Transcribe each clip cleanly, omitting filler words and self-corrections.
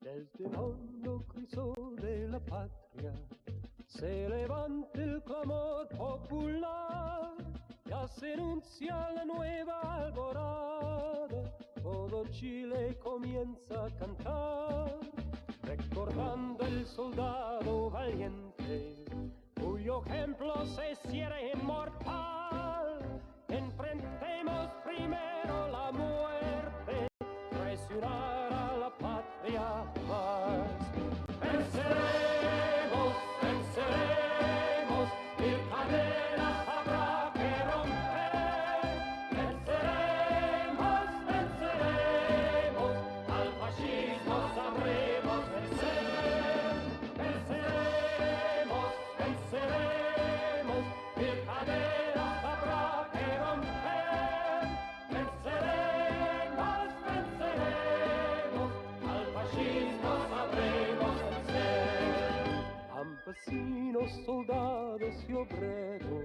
Desde el hondo cruzo de la patria se levanta el clamor popular, ya se anuncia la nueva alborada, todo Chile comienza a cantar, recordando el soldado valiente, cuyo ejemplo se hiciera inmortal. Enfrentemos primero la muerte, traicionar a la patria más. Venceremos, venceremos, mil cadenas habrá que romper. Venceremos, venceremos, al fascismo sabremos vencer. Venceremos, venceremos, mil cadenas habrá que romper. Venceremos, venceremos, al fascismo sabremos vencer. Campesinos, soldados y obreros,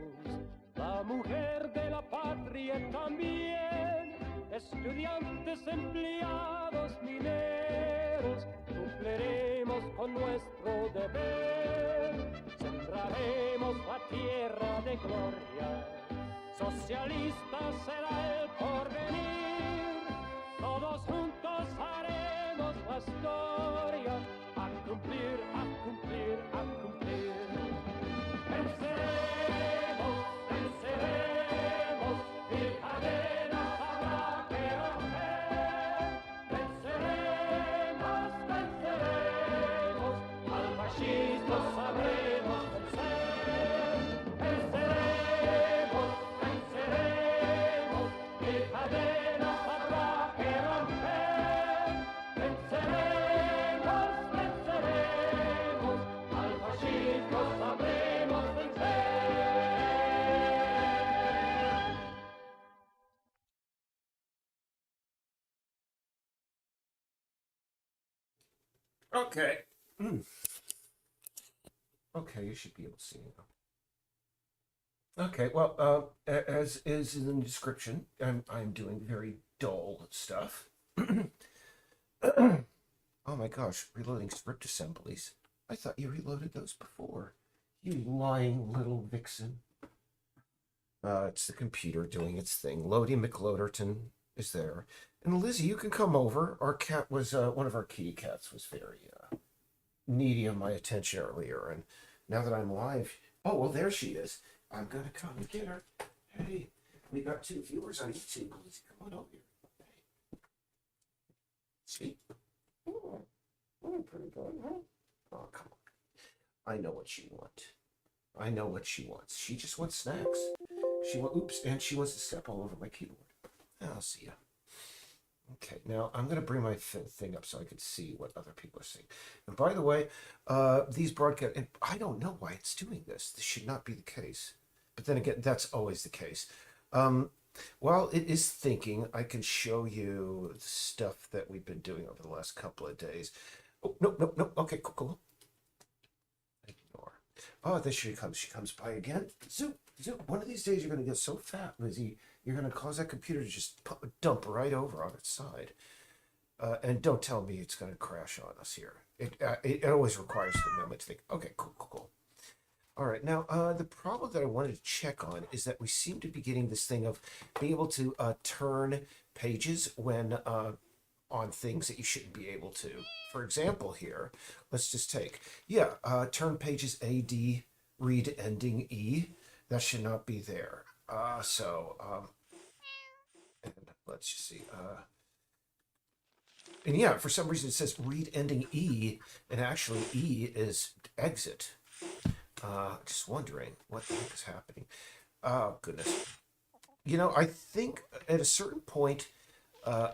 la mujer de la patria también, estudiantes, empleados, mineros, cumpliremos con nuestro deber, sembraremos la tierra de gloria, socialista será el porvenir, todos juntos haremos la historia, a cumplir, a cumplir, a cumplir. Venceremos, venceremos, mil cadenas habrá que romper. Venceremos, venceremos, al fascismo sabremos vencer. Venceremos, venceremos, mil cadenas habrá que romper. Venceremos, venceremos, al fascismo sabremos vencer. Okay. Okay, you should be able to see it now. Okay, well, as is in the description, I'm doing very dull stuff. Oh my gosh, reloading script assemblies. I thought you reloaded those before. You lying little vixen. It's the computer doing its thing. Lodi McLoderton is there. And Lizzie, you can come over. Our cat was, one of our kitty cats was very needy of my attention earlier. And now that I'm live, oh, well, there she is. I'm going to come and get her. Hey, we got 2 viewers on YouTube. Lizzie, come on over here. Hey. See? Oh, pretty good, huh? Oh, come on. I know what she wants. I know what she wants. She just wants snacks. Oops, and she wants to step all over my keyboard. I'll see ya. Okay, now I'm going to bring my thing up so I can see what other people are seeing. And by the way, these broadcasts, and I don't know why it's doing this. This should not be the case. But then again, that's always the case. While it is thinking, I can show you the stuff that we've been doing over the last couple of days. Oh, no. Okay, cool. Ignore. Oh, there she comes. She comes by again. Zoop. One of these days, you're going to get so fat, Lizzie, you're going to cause that computer to just dump right over on its side. And don't tell me it's going to crash on us here. It always requires the moment to think, okay, cool. All right, now, the problem that I wanted to check on is that we seem to be getting this thing of being able to turn pages when on things that you shouldn't be able to. For example, here, let's just take, turn pages AD, read ending E. That should not be there. And let's just see. And yeah, for some reason it says read ending E, and actually E is exit. Just wondering what the heck is happening. Oh, goodness. You know, I think at a certain point,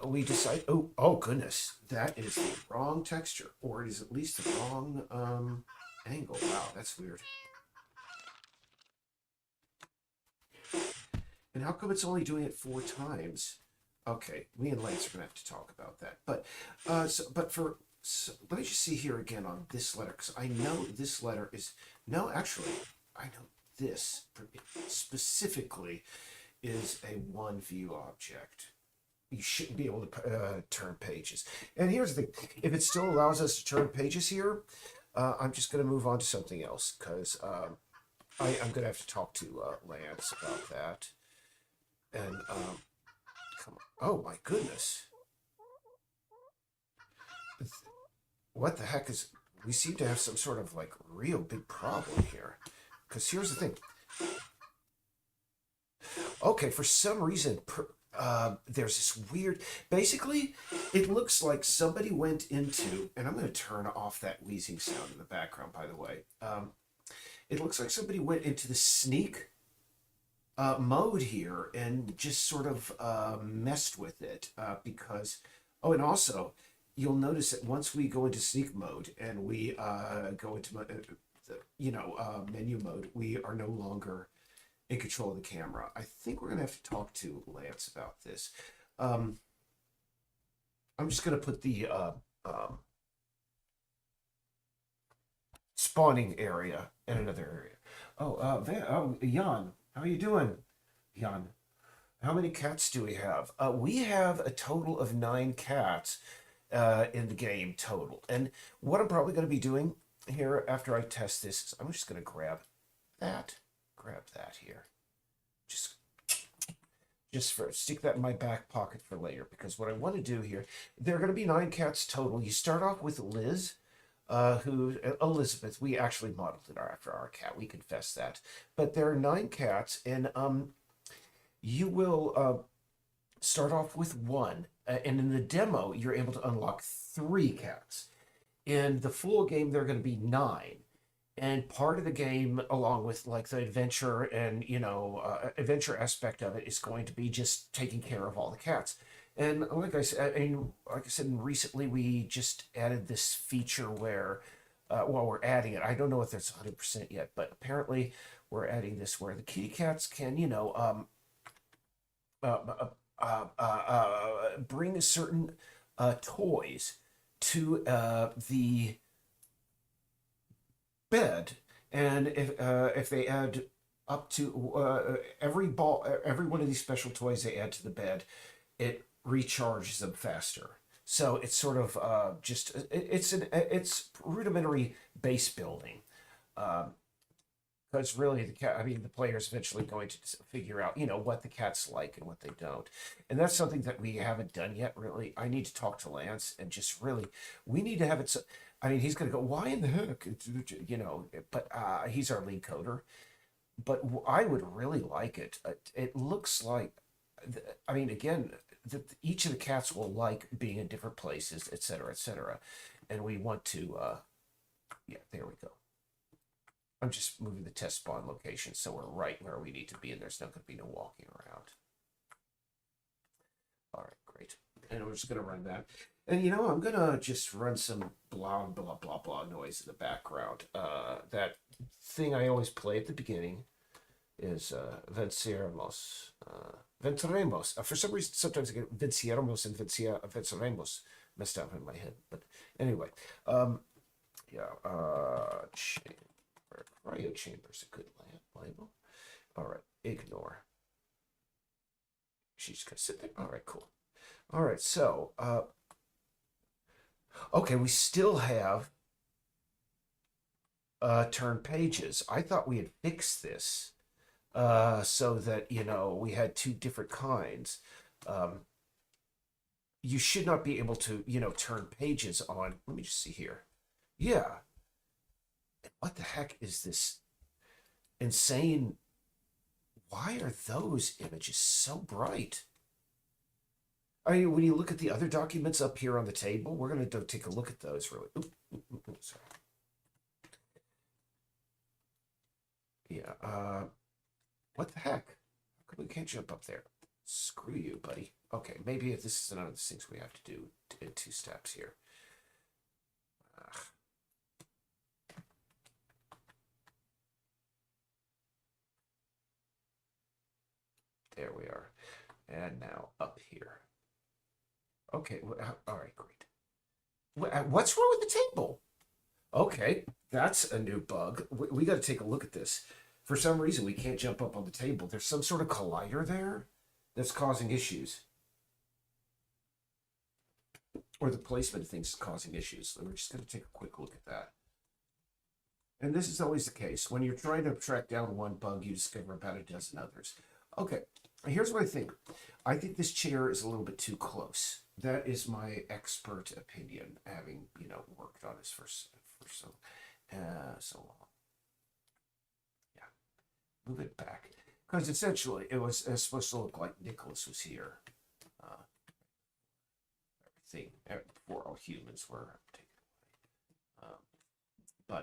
we decide, oh, goodness, that is the wrong texture, or it is at least the wrong angle. Wow, that's weird. And how come it's only doing it 4 times? Okay, me and Lance are gonna have to talk about that. But let me just see here again on this letter, because I know this letter is I know this specifically is a one view object. you shouldn't be able to turn pages. And here's the thing: if it still allows us to turn pages here, I'm just going to move on to something else because I'm going to have to talk to Lance about that. And come on. Oh my goodness. What the heck is... We seem to have some sort of like real big problem here. Because here's the thing. Okay, for some reason, there's this weird... Basically, it looks like somebody went into... And I'm going to turn off that wheezing sound in the background, by the way. It looks like somebody went into the sneak mode here and just sort of messed with it because... Oh, and also, you'll notice that once we go into sneak mode and we go into menu mode, we are no longer in control of the camera. I think we're gonna have to talk to Lance about this. I'm just gonna put the spawning area in another area. Oh, Jan, how are you doing, Jan? How many cats do we have? We have a total of 9 cats in the game total. And what I'm probably going to be doing here after I test this is I'm just going to grab that here. Just for stick that in my back pocket for later, because what I want to do here, there are going to be 9 cats total. You start off with Liz, Elizabeth. We actually modeled it after our cat. We confess that. But there are 9 cats, and you will start off with 1, and in the demo, you're able to unlock 3 cats. In the full game, there are going to be 9. And part of the game, along with like the adventure and, adventure aspect of it, is going to be just taking care of all the cats. And like I said, recently we just added this feature where, we're adding it. I don't know if it's 100% yet, but apparently we're adding this where the kitty cats can, bring certain toys to the bed, and if they add up to every one of these special toys they add to the bed, it recharges them faster. So it's sort of it's rudimentary base building. Because really, the player's eventually going to figure out, what the cats like and what they don't. And that's something that we haven't done yet, really. I need to talk to Lance and just really, we need to have it so, he's going to go, why in the heck? But he's our lead coder. But I would really like it. It looks like, again, each of the cats will like being in different places, et cetera, et cetera. And we want to, there we go. I'm just moving the test spawn location so we're right where we need to be and there's not going to be no walking around. All right, great. And we're just going to run that. And, I'm going to just run some blah, blah, blah, blah noise in the background. That thing I always play at the beginning is Venceremos. Venceremos. For some reason, sometimes I get Vencieremos and Venceremos messed up in my head. But anyway, Cryo chamber's a good label. All right, ignore. She's gonna sit there. All right, cool. All right, so okay, we still have turn pages. I thought we had fixed this so that we had 2 different kinds. You should not be able to turn pages on. Let me just see here. Yeah. What the heck is this insane? Why are those images so bright? When you look at the other documents up here on the table, we're going to take a look at those really. Sorry. Yeah. What the heck? How come we can't jump up there? Screw you, buddy. Okay, maybe if this is another of the things we have to do in 2 steps here. There we are. And now up here. Okay, all right, great. What's wrong with the table? Okay, that's a new bug. We got to take a look at this. For some reason, we can't jump up on the table. There's some sort of collider there that's causing issues. or the placement of things is causing issues. So we're just going to take a quick look at that. And this is always the case. When you're trying to track down one bug, you discover about a dozen others. Okay, here's what I think. I think this chair is a little bit too close. That is my expert opinion, having, worked on this for so long. Yeah, move it back. Because essentially, it was supposed to look like Nicholas was here. Everything, before all humans were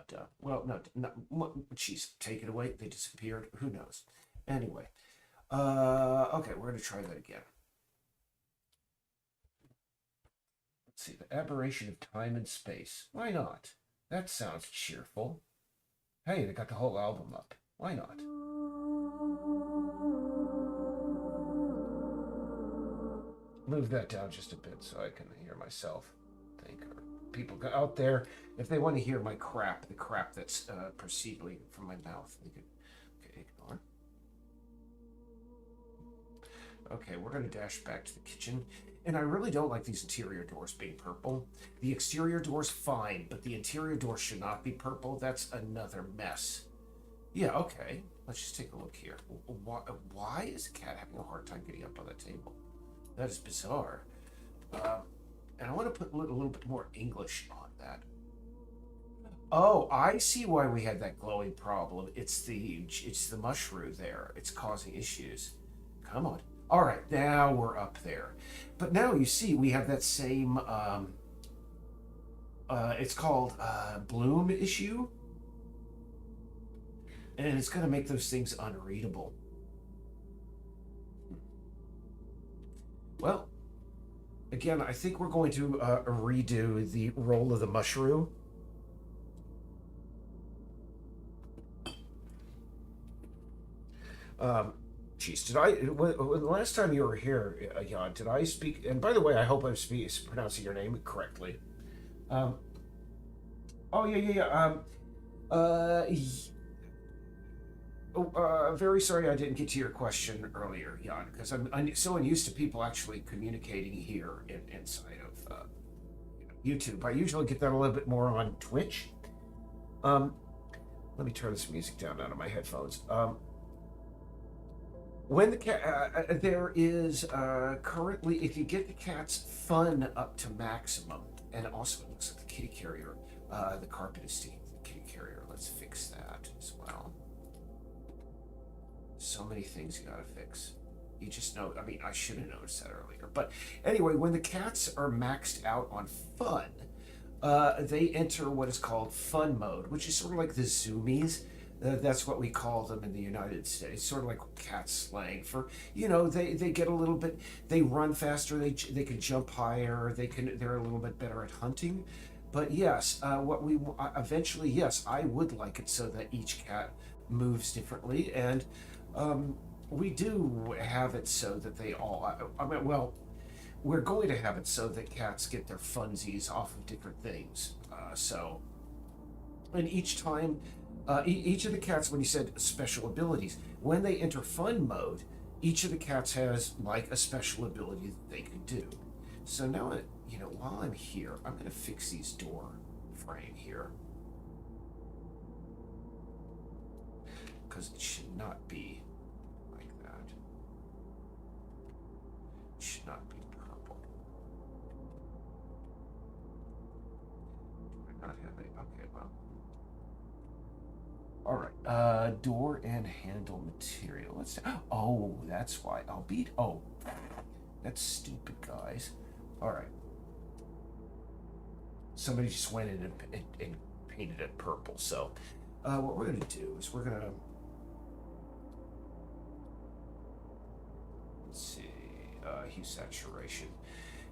taken away. She's taken away. They disappeared. Who knows? Anyway, okay, we're going to try that again. Let's see, the aberration of time and space. Why not? That sounds cheerful. Hey, they got the whole album up. Why not? Move that down just a bit so I can hear myself think. Or people out there, if they want to hear my crap, the crap that's proceeding from my mouth, they can ignore. Okay, we're going to dash back to the kitchen. And I really don't like these interior doors being purple. The exterior door's fine, but the interior door should not be purple. That's another mess. Yeah, okay. Let's just take a look here. Why is the cat having a hard time getting up on the table? That is bizarre. And I want to put a little bit more English on that. Oh, I see why we had that glowing problem. It's the mushroom there. It's causing issues. Come on. All right, now we're up there. But now you see we have that same, it's called bloom issue. And it's going to make those things unreadable. Well, again, I think we're going to redo the roll of the mushroom. Jeez, the last time you were here, Jan, did I speak? And by the way, I hope I'm pronouncing your name correctly. Very sorry I didn't get to your question earlier, Jan, because I'm so unused to people actually communicating here inside of YouTube. I usually get that a little bit more on Twitch. Let me turn this music down out of my headphones. When the cat, there is currently, if you get the cat's fun up to maximum, and also it looks like the kitty carrier, the carpet is sticking to the kitty carrier. Let's fix that as well. So many things you gotta fix. You just know, I mean, I should have noticed that earlier. But anyway, when the cats are maxed out on fun, they enter what is called fun mode, which is sort of like the zoomies. That's what we call them in the United States, sort of like cat slang for, they get a little bit, they run faster, they can jump higher, they're a little bit better at hunting. But yes, eventually, yes, I would like it so that each cat moves differently, and we do have it so that they all, we're going to have it so that cats get their funsies off of different things. And each time, each of the cats, when you said special abilities, when they enter fun mode, each of the cats has like a special ability that they can do. So now, while I'm here, I'm going to fix these door frame here. Because it should not be like that. It should not be purple. Do I not have it? Okay, well. All right, door and handle material. Oh, that's why. Oh, that's stupid, guys. All right. Somebody just went in and painted it purple. So what we're going to do is we're going to, let's see, hue saturation.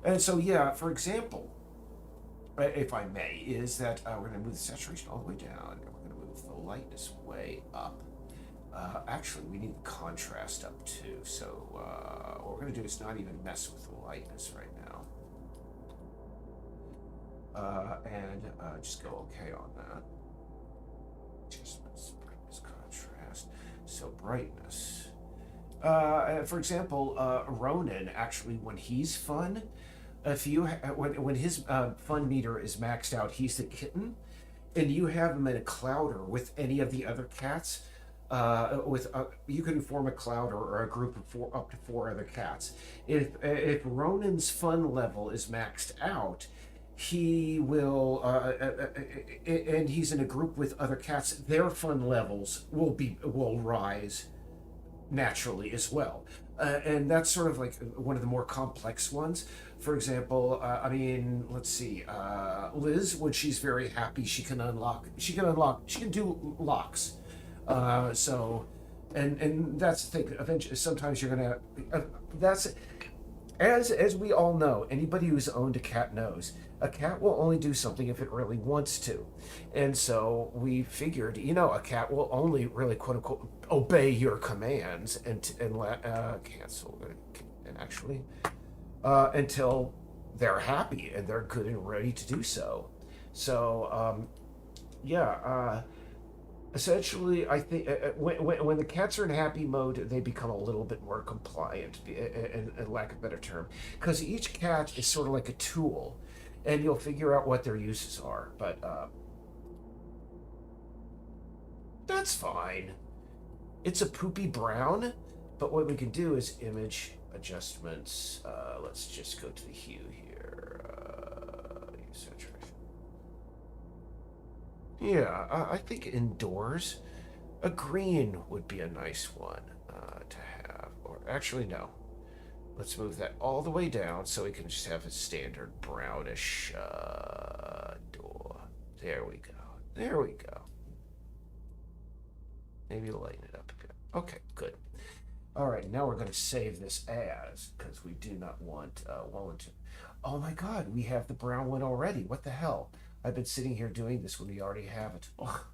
And so, yeah, for example, if I may, is that we're going to move the saturation all the way down. The lightness way up. Actually, we need the contrast up too. So what we're going to do is not even mess with the lightness right now. And just go okay on that. Adjustments, brightness, contrast. So brightness. For example, Ronan, actually, when he's fun, If you when his fun meter is maxed out, he's the kitten, and you have him in a clouder with any of the other cats. You can form a clouder or a group of four, up to four other cats. If Ronan's fun level is maxed out, he will, and he's in a group with other cats. Their fun levels will rise naturally as well. And that's sort of like one of the more complex ones. For example, I mean, let's see, Liz, when she's very happy, she can do locks. So, and that's the thing. Eventually, sometimes you're gonna. That's as we all know. Anybody who's owned a cat knows a cat will only do something if it really wants to, and so we figured, a cat will only really quote unquote obey your commands and cancel and actually until they're happy and they're good and ready to do so. So, yeah. Essentially, I think when the cats are in happy mode, they become a little bit more compliant, in lack of a better term, because each cat is sort of like a tool, and you'll figure out what their uses are. But that's fine. It's a poopy brown, but what we can do is image adjustments. Let's just go to the hue here. Saturation. Yeah, I think indoors, a green would be a nice one to have. Or actually, no. Let's move that all the way down so we can just have a standard brownish door. There we go. There we go. Maybe lighten it up a bit. Okay, good. All right, now we're going to save this as, because we do not want Wellington. Oh my God, we have the brown one already. What the hell? I've been sitting here doing this when we already have it. Ugh.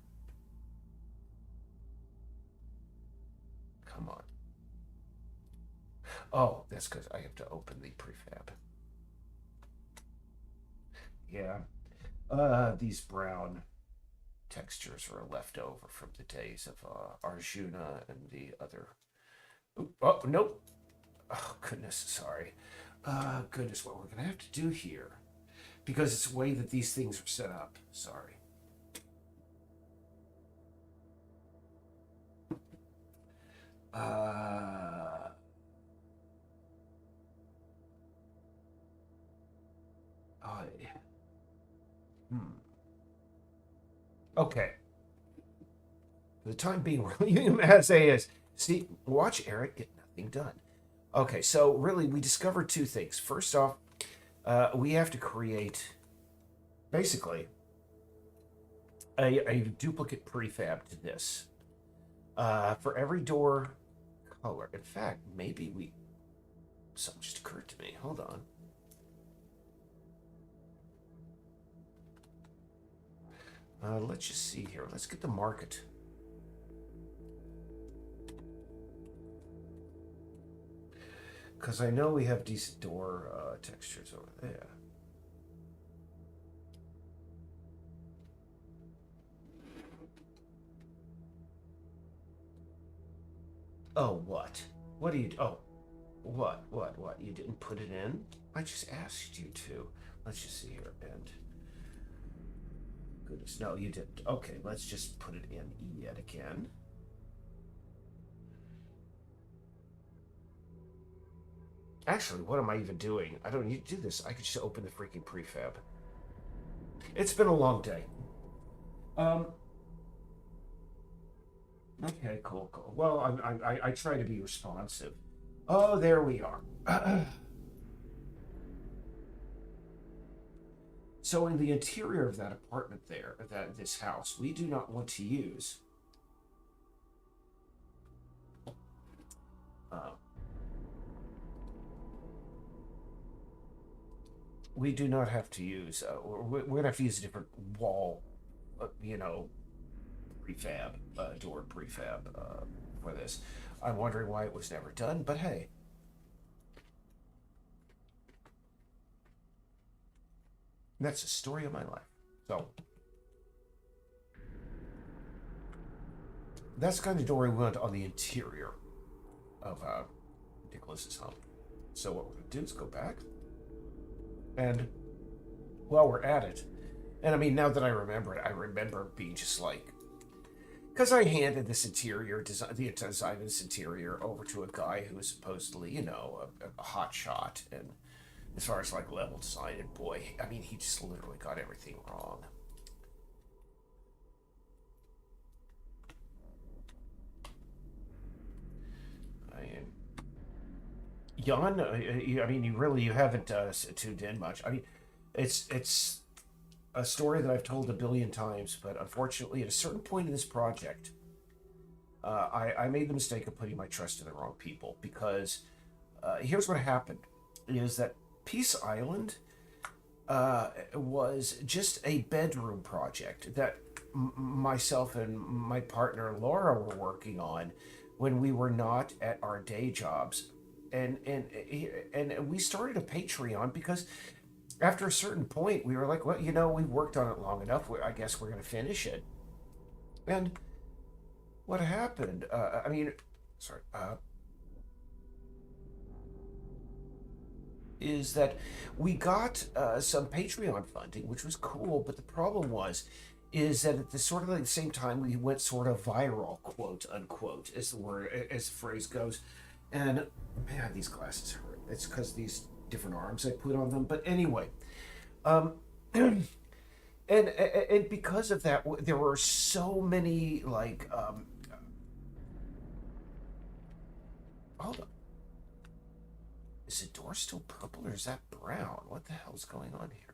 Come on. Oh, that's because I have to open the prefab. Yeah. These brown textures are left over from the days of Arjuna and the other. Ooh, oh, nope. Oh, goodness, sorry. Goodness, what we're going to have to do here, because it's the way that these things are set up. Sorry. Okay. For the time being, we're leaving him as is. See, watch Eric get nothing done. Okay, so really, we discovered two things. First off, we have to create, basically, a duplicate prefab to this. For every door color. In fact, maybe something just occurred to me. Hold on. Let's just see here. Let's get the market. Because I know we have decent door textures over there. Oh, what? What do you... Oh, what? You didn't put it in? I just asked you to. Let's just see here. And... Goodness, no, you didn't. Okay, let's just put it in yet again. Actually, what am I even doing? I don't need to do this. I could just open the freaking prefab. It's been a long day. Okay, cool. Well, I try to be responsive. Oh, there we are. So in the interior of that apartment there, this house, we do not want to use we do not have to use we're gonna have to use a different wall prefab door prefab for this. I'm wondering why it was never done, but hey. That's the story of my life. So that's kind of door we want on the interior of Nicholas's home. So what we're gonna do is go back. And while we're at it, and I mean, now that I remember it, I remember being just like, because I handed this interior design, the design of this interior, over to a guy who was supposedly, a hot shot, and as far as like level design, and boy, I mean, he just literally got everything wrong. I mean, Jan, I mean, you haven't tuned in much. I mean, it's a story that I've told a billion times, but unfortunately, at a certain point in this project, I made the mistake of putting my trust in the wrong people, because here's what happened: is that Peace Island was just a bedroom project that myself and my partner Laura were working on when we were not at our day jobs, and we started a Patreon because after a certain point we were like, well, we worked on it long enough. I guess we're going to finish it. And what happened? I mean, sorry. Is that we got some Patreon funding, which was cool, but the problem is that at the sort of like the same time we went sort of viral, quote unquote, as the word, as the phrase goes. And man, these glasses hurt. It's because these different arms I put on them. But anyway, and because of that, there were so many like hold on. Is the door still purple or is that brown? What the hell's going on here?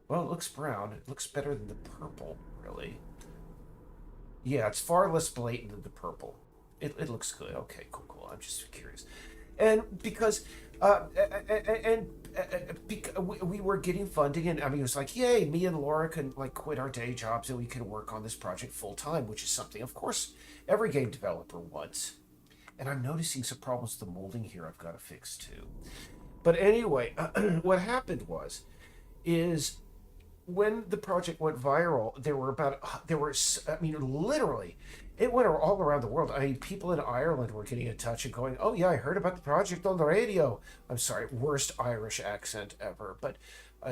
Well, it looks brown. It looks better than the purple, really. Yeah, it's far less blatant than the purple. It looks good. Okay, cool. I'm just curious. And because we were getting funding, and I mean, it was like, yay, me and Laura can like quit our day jobs and we can work on this project full time, which is something, of course, every game developer wants. And I'm noticing some problems with the molding here I've got to fix too. But anyway, what happened is when the project went viral, I mean, literally, it went all around the world. I mean, people in Ireland were getting in touch and going, oh yeah, I heard about the project on the radio. I'm sorry, worst Irish accent ever, but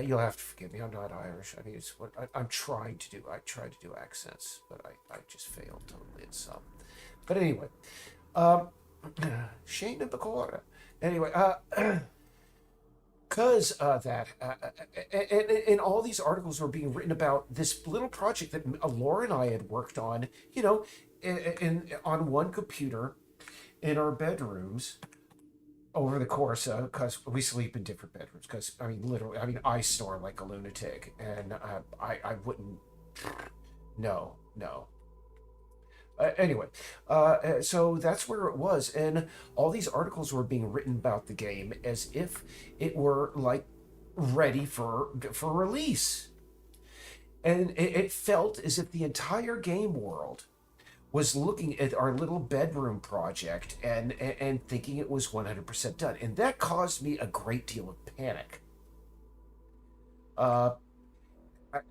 you'll have to forgive me. I'm not Irish. I mean, it's what I'm trying to do. I try to do accents, but I just failed totally at some. But anyway, Shane and Bacora. Anyway, because that, and all these articles were being written about this little project that Laura and I had worked on, on one computer in our bedrooms over the course of, because we sleep in different bedrooms. Because I mean, literally, I snore like a lunatic, and I wouldn't. No. Anyway, so that's where it was, and all these articles were being written about the game as if it were like ready for release, and it felt as if the entire game world was looking at our little bedroom project and thinking it was 100% done, and that caused me a great deal of panic.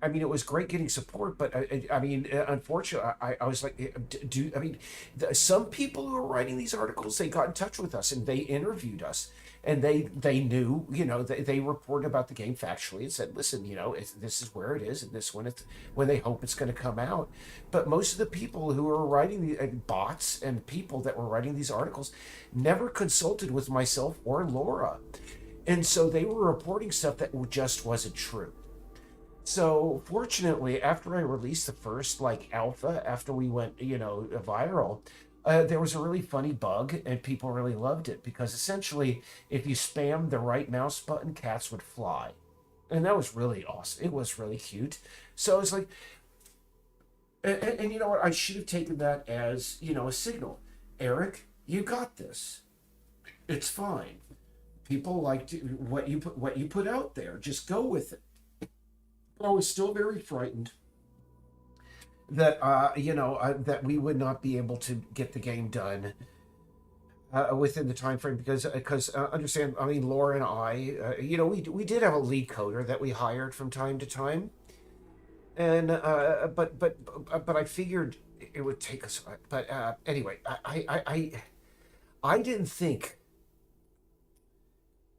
I mean, it was great getting support, but I mean, unfortunately, I was like, some people who were writing these articles, they got in touch with us and they interviewed us, and they knew, they reported about the game factually and said, listen, this is where it is, and this when they hope it's going to come out. But most of the people who were writing the bots and people that were writing these articles never consulted with myself or Laura, and so they were reporting stuff that just wasn't true. So fortunately, after I released the first alpha, after we went viral, there was a really funny bug, and people really loved it, because essentially, if you spammed the right mouse button, cats would fly, and that was really awesome. It was really cute. So it's like, and you know what? I should have taken that as a signal. Eric, you got this. It's fine. People liked what you put out there. Just go with it. I was still very frightened that that we would not be able to get the game done within the time frame, because understand, I mean, Laura and I, we did have a lead coder that we hired from time to time, and but I figured it would take us. But anyway, I didn't think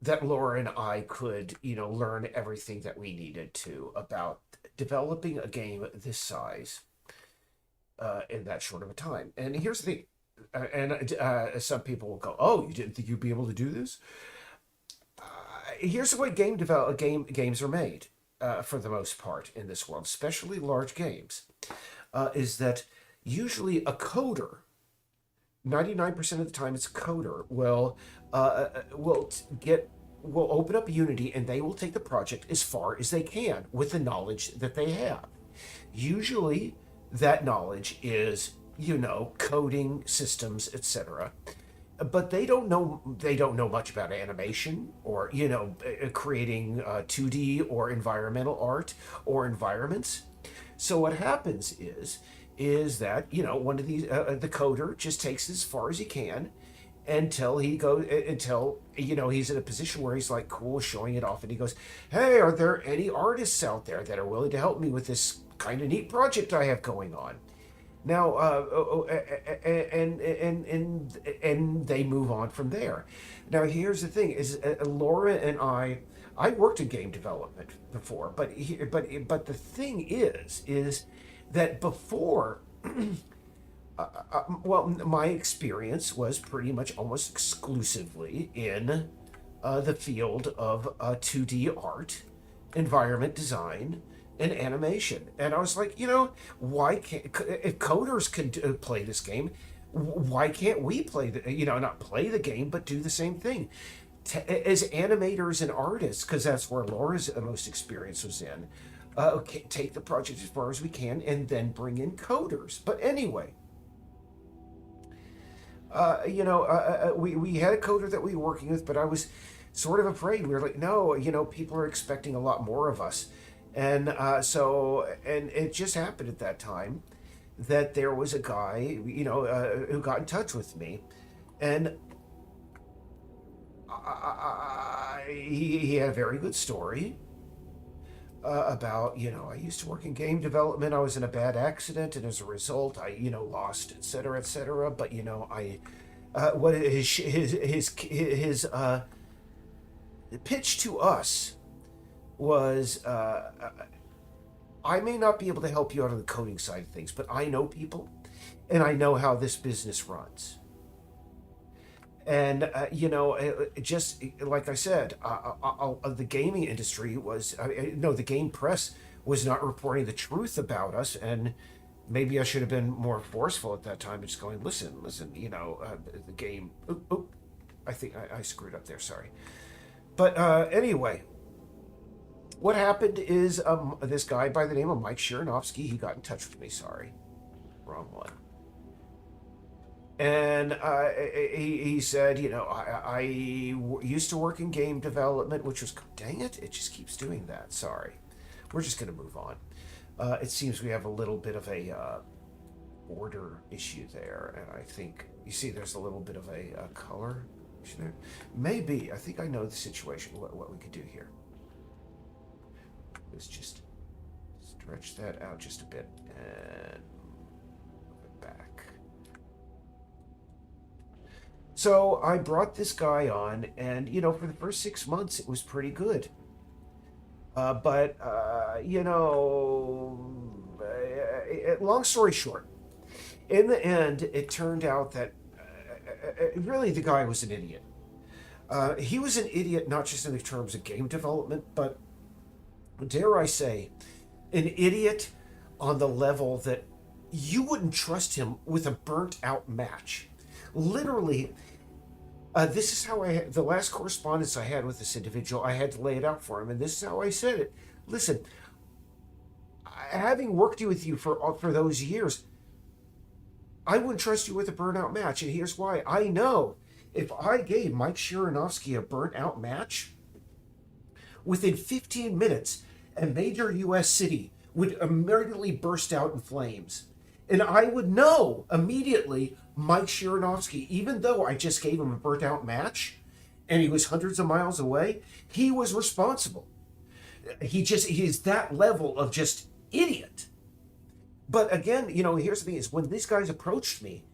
that Laura and I could, learn everything that we needed to about developing a game this size in that short of a time. And here's the thing, some people will go, "Oh, you didn't think you'd be able to do this?" Here's the way games are made for the most part in this world, especially large games, is that usually a coder, 99% of the time it's a coder, will open up Unity and they will take the project as far as they can with the knowledge that they have. Usually that knowledge is, coding systems, etc. But they don't know much about animation or creating 2D or environmental art or environments. So what happens is that one of these the coder just takes it as far as he can until he's in a position where he's like cool, showing it off, and he goes, "Hey, are there any artists out there that are willing to help me with this kind of neat project I have going on?" Now, and they move on from there. Now, here's the thing: is Laura and I worked in game development before, but the thing is that before, my experience was pretty much almost exclusively in the field of 2D art, environment design, and animation. And I was like, why can't, if coders can play this game, why can't we play not play the game, but do the same thing? As animators and artists, because that's where Laura's most experience was in, take the project as far as we can and then bring in coders. But anyway, we had a coder that we were working with, but I was sort of afraid. We were like, no, people are expecting a lot more of us. And and it just happened at that time that there was a guy, who got in touch with me, and he had a very good story about, I used to work in game development. I was in a bad accident, and as a result, I, lost, et cetera, et cetera. But, what his pitch to us was, I may not be able to help you out on the coding side of things, but I know people, and I know how this business runs. And just like I said, the gaming industry was, the game press was not reporting the truth about us, and maybe I should have been more forceful at that time, just going, listen, the game. I think I screwed up there. Sorry, but anyway. What happened is this guy by the name of Mike Shiranovsky, he got in touch with me. Sorry, wrong one. And he said, I used to work in game development, which was, dang it, it just keeps doing that. Sorry. We're just going to move on. It seems we have a little bit of a border issue there. And I think, you see, there's a little bit of a color issue there. Maybe. I think I know the situation, what we could do here. Let's just stretch that out just a bit and move it back. So I brought this guy on, and for the first 6 months it was pretty good. But long story short, in the end, it turned out that really the guy was an idiot. He was an idiot not just in the terms of game development, but dare I say, an idiot on the level that you wouldn't trust him with a burnt out match. Literally, this is how the last correspondence I had with this individual, I had to lay it out for him, and this is how I said it. Listen, having worked with you for those years, I wouldn't trust you with a burnout match, and here's why. I know if I gave Mike Shiranovsky a burnt out match, within 15 minutes, a major U.S. city would immediately burst out in flames. And I would know immediately Mike Shiranovsky, even though I just gave him a burnt out match and he was hundreds of miles away, he was responsible. He's that level of just idiot. But again, here's the thing is when these guys approached me,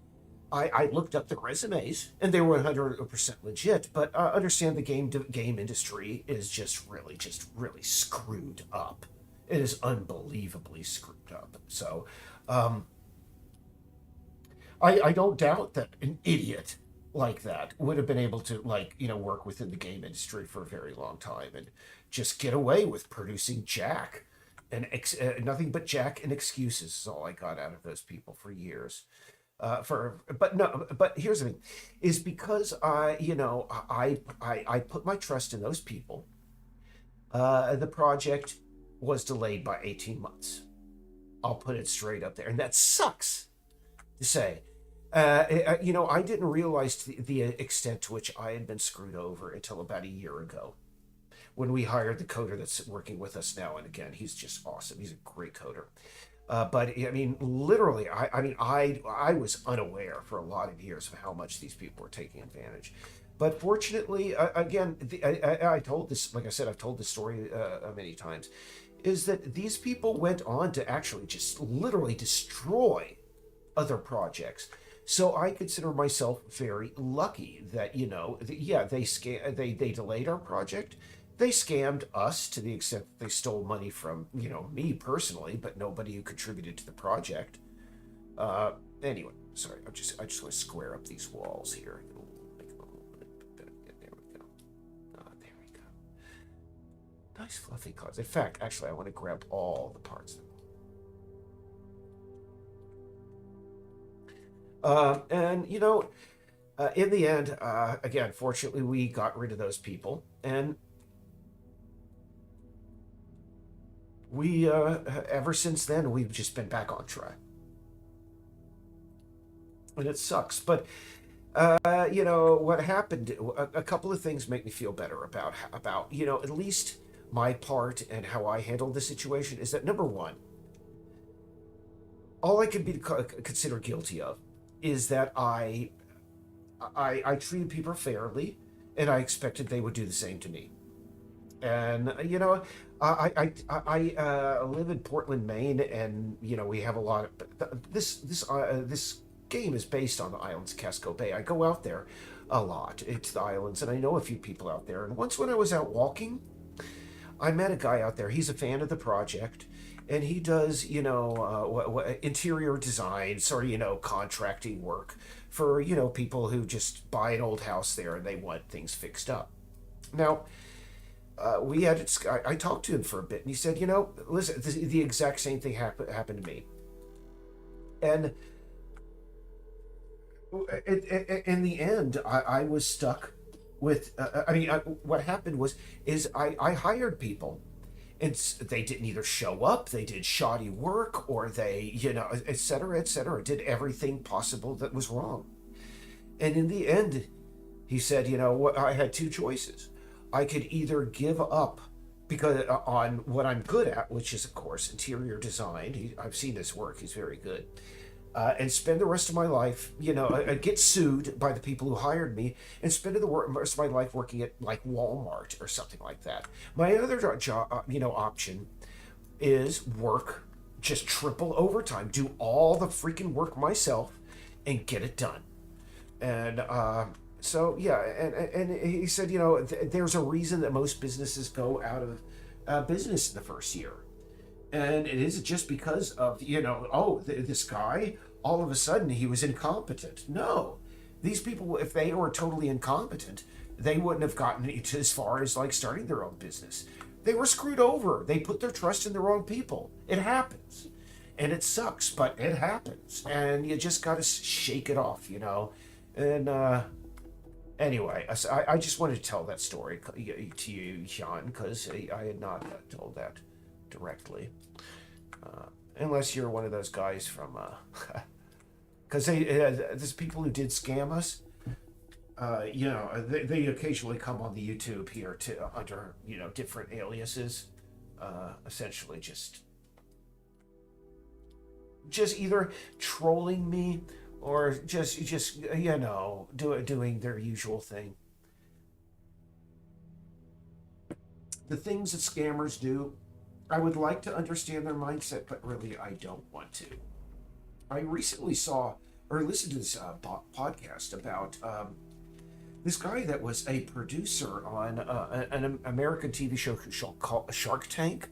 I looked up the resumes and they were 100% legit, but understand the game industry is just really screwed up. It is unbelievably screwed up. So I don't doubt that an idiot like that would have been able to, like, work within the game industry for a very long time and just get away with producing jack and nothing but jack and excuses is all I got out of those people for years. But no, but here's the thing, is because I put my trust in those people. The project was delayed by 18 months. I'll put it straight up there, and that sucks to say. I didn't realize the extent to which I had been screwed over until about a year ago, when we hired the coder that's working with us now. And again, he's just awesome. He's a great coder. But I mean, literally, I was unaware for a lot of years of how much these people were taking advantage. But fortunately, again, I told this, like I said, I've told this story many times, is that these people went on to actually just literally destroy other projects. So I consider myself very lucky that, they delayed our project. They scammed us to the extent that they stole money from, me personally, but nobody who contributed to the project. Anyway, sorry, I just want to square up these walls here. Make them a little bit better. There we go. There we go. Nice fluffy cards. In fact, actually, I want to grab all the parts. And in the end, again, fortunately, we got rid of those people, and we ever since then we've just been back on track, and it sucks. But what happened? A couple of things make me feel better about at least my part and how I handled the situation. Is that number one, all I could be considered guilty of is that I treated people fairly, and I expected they would do the same to me. And I live in Portland, Maine, and we have a lot of this game is based on the islands of Casco Bay. I go out there a lot. It's the islands, and I know a few people out there. And once when I was out walking, I met a guy out there. He's a fan of the project, and he does interior design, sort of contracting work for people who just buy an old house there and they want things fixed up. Now, I talked to him for a bit, and he said, listen, the exact same thing happened to me. And in the end, I was stuck with, what happened is I hired people, and they didn't either show up, they did shoddy work, or they, et cetera, did everything possible that was wrong. And in the end, he said, I had two choices. I could either give up because on what I'm good at, which is, of course, interior design. I've seen his work. He's very good. And spend the rest of my life, get sued by the people who hired me, and spend the rest of my life working at like Walmart or something like that. My other job, option is work just triple overtime, do all the freaking work myself, and get it done. And so yeah, and he said, there's a reason that most businesses go out of business in the first year. And it isn't just because of, this guy, all of a sudden he was incompetent. No, these people, if they were totally incompetent, they wouldn't have gotten as far as like starting their own business. They were screwed over. They put their trust in the wrong people. It happens. And it sucks, but it happens. And you just got to shake it off, And anyway, I just wanted to tell that story to you, Sean, because I had not told that directly, unless you're one of those guys from because there's people who did scam us. They occasionally come on the YouTube here to under different aliases, essentially just either trolling me or just doing their usual thing. The things that scammers do, I would like to understand their mindset, but really I don't want to. I recently saw or listened to this podcast about this guy that was a producer on an American TV show called Shark Tank,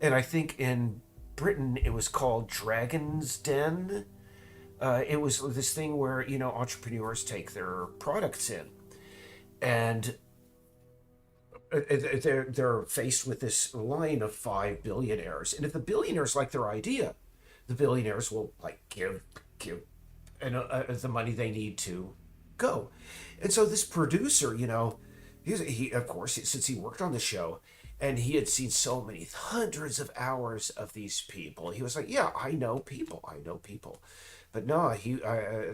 and I think in Britain it was called Dragon's Den. It was this thing where entrepreneurs take their products in, and they're faced with this line of 5 billionaires, and if the billionaires like their idea, the billionaires will like give the money they need to go. And so this producer, he of course, since he worked on the show and he had seen so many hundreds of hours of these people, he was like, yeah, I know people. But no,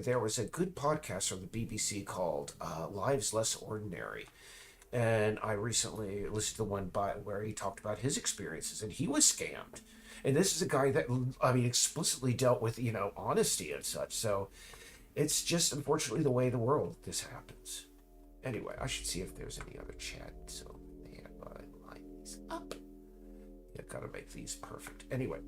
there was a good podcast from the BBC called Lives Less Ordinary. And I recently listened to one where he talked about his experiences, and he was scammed. And this is a guy that, explicitly dealt with, honesty and such. So it's just, unfortunately, the way of the world this happens. Anyway, I should see if there's any other chat. So, yeah, line these up. Yeah, gotta make these perfect. Anyway,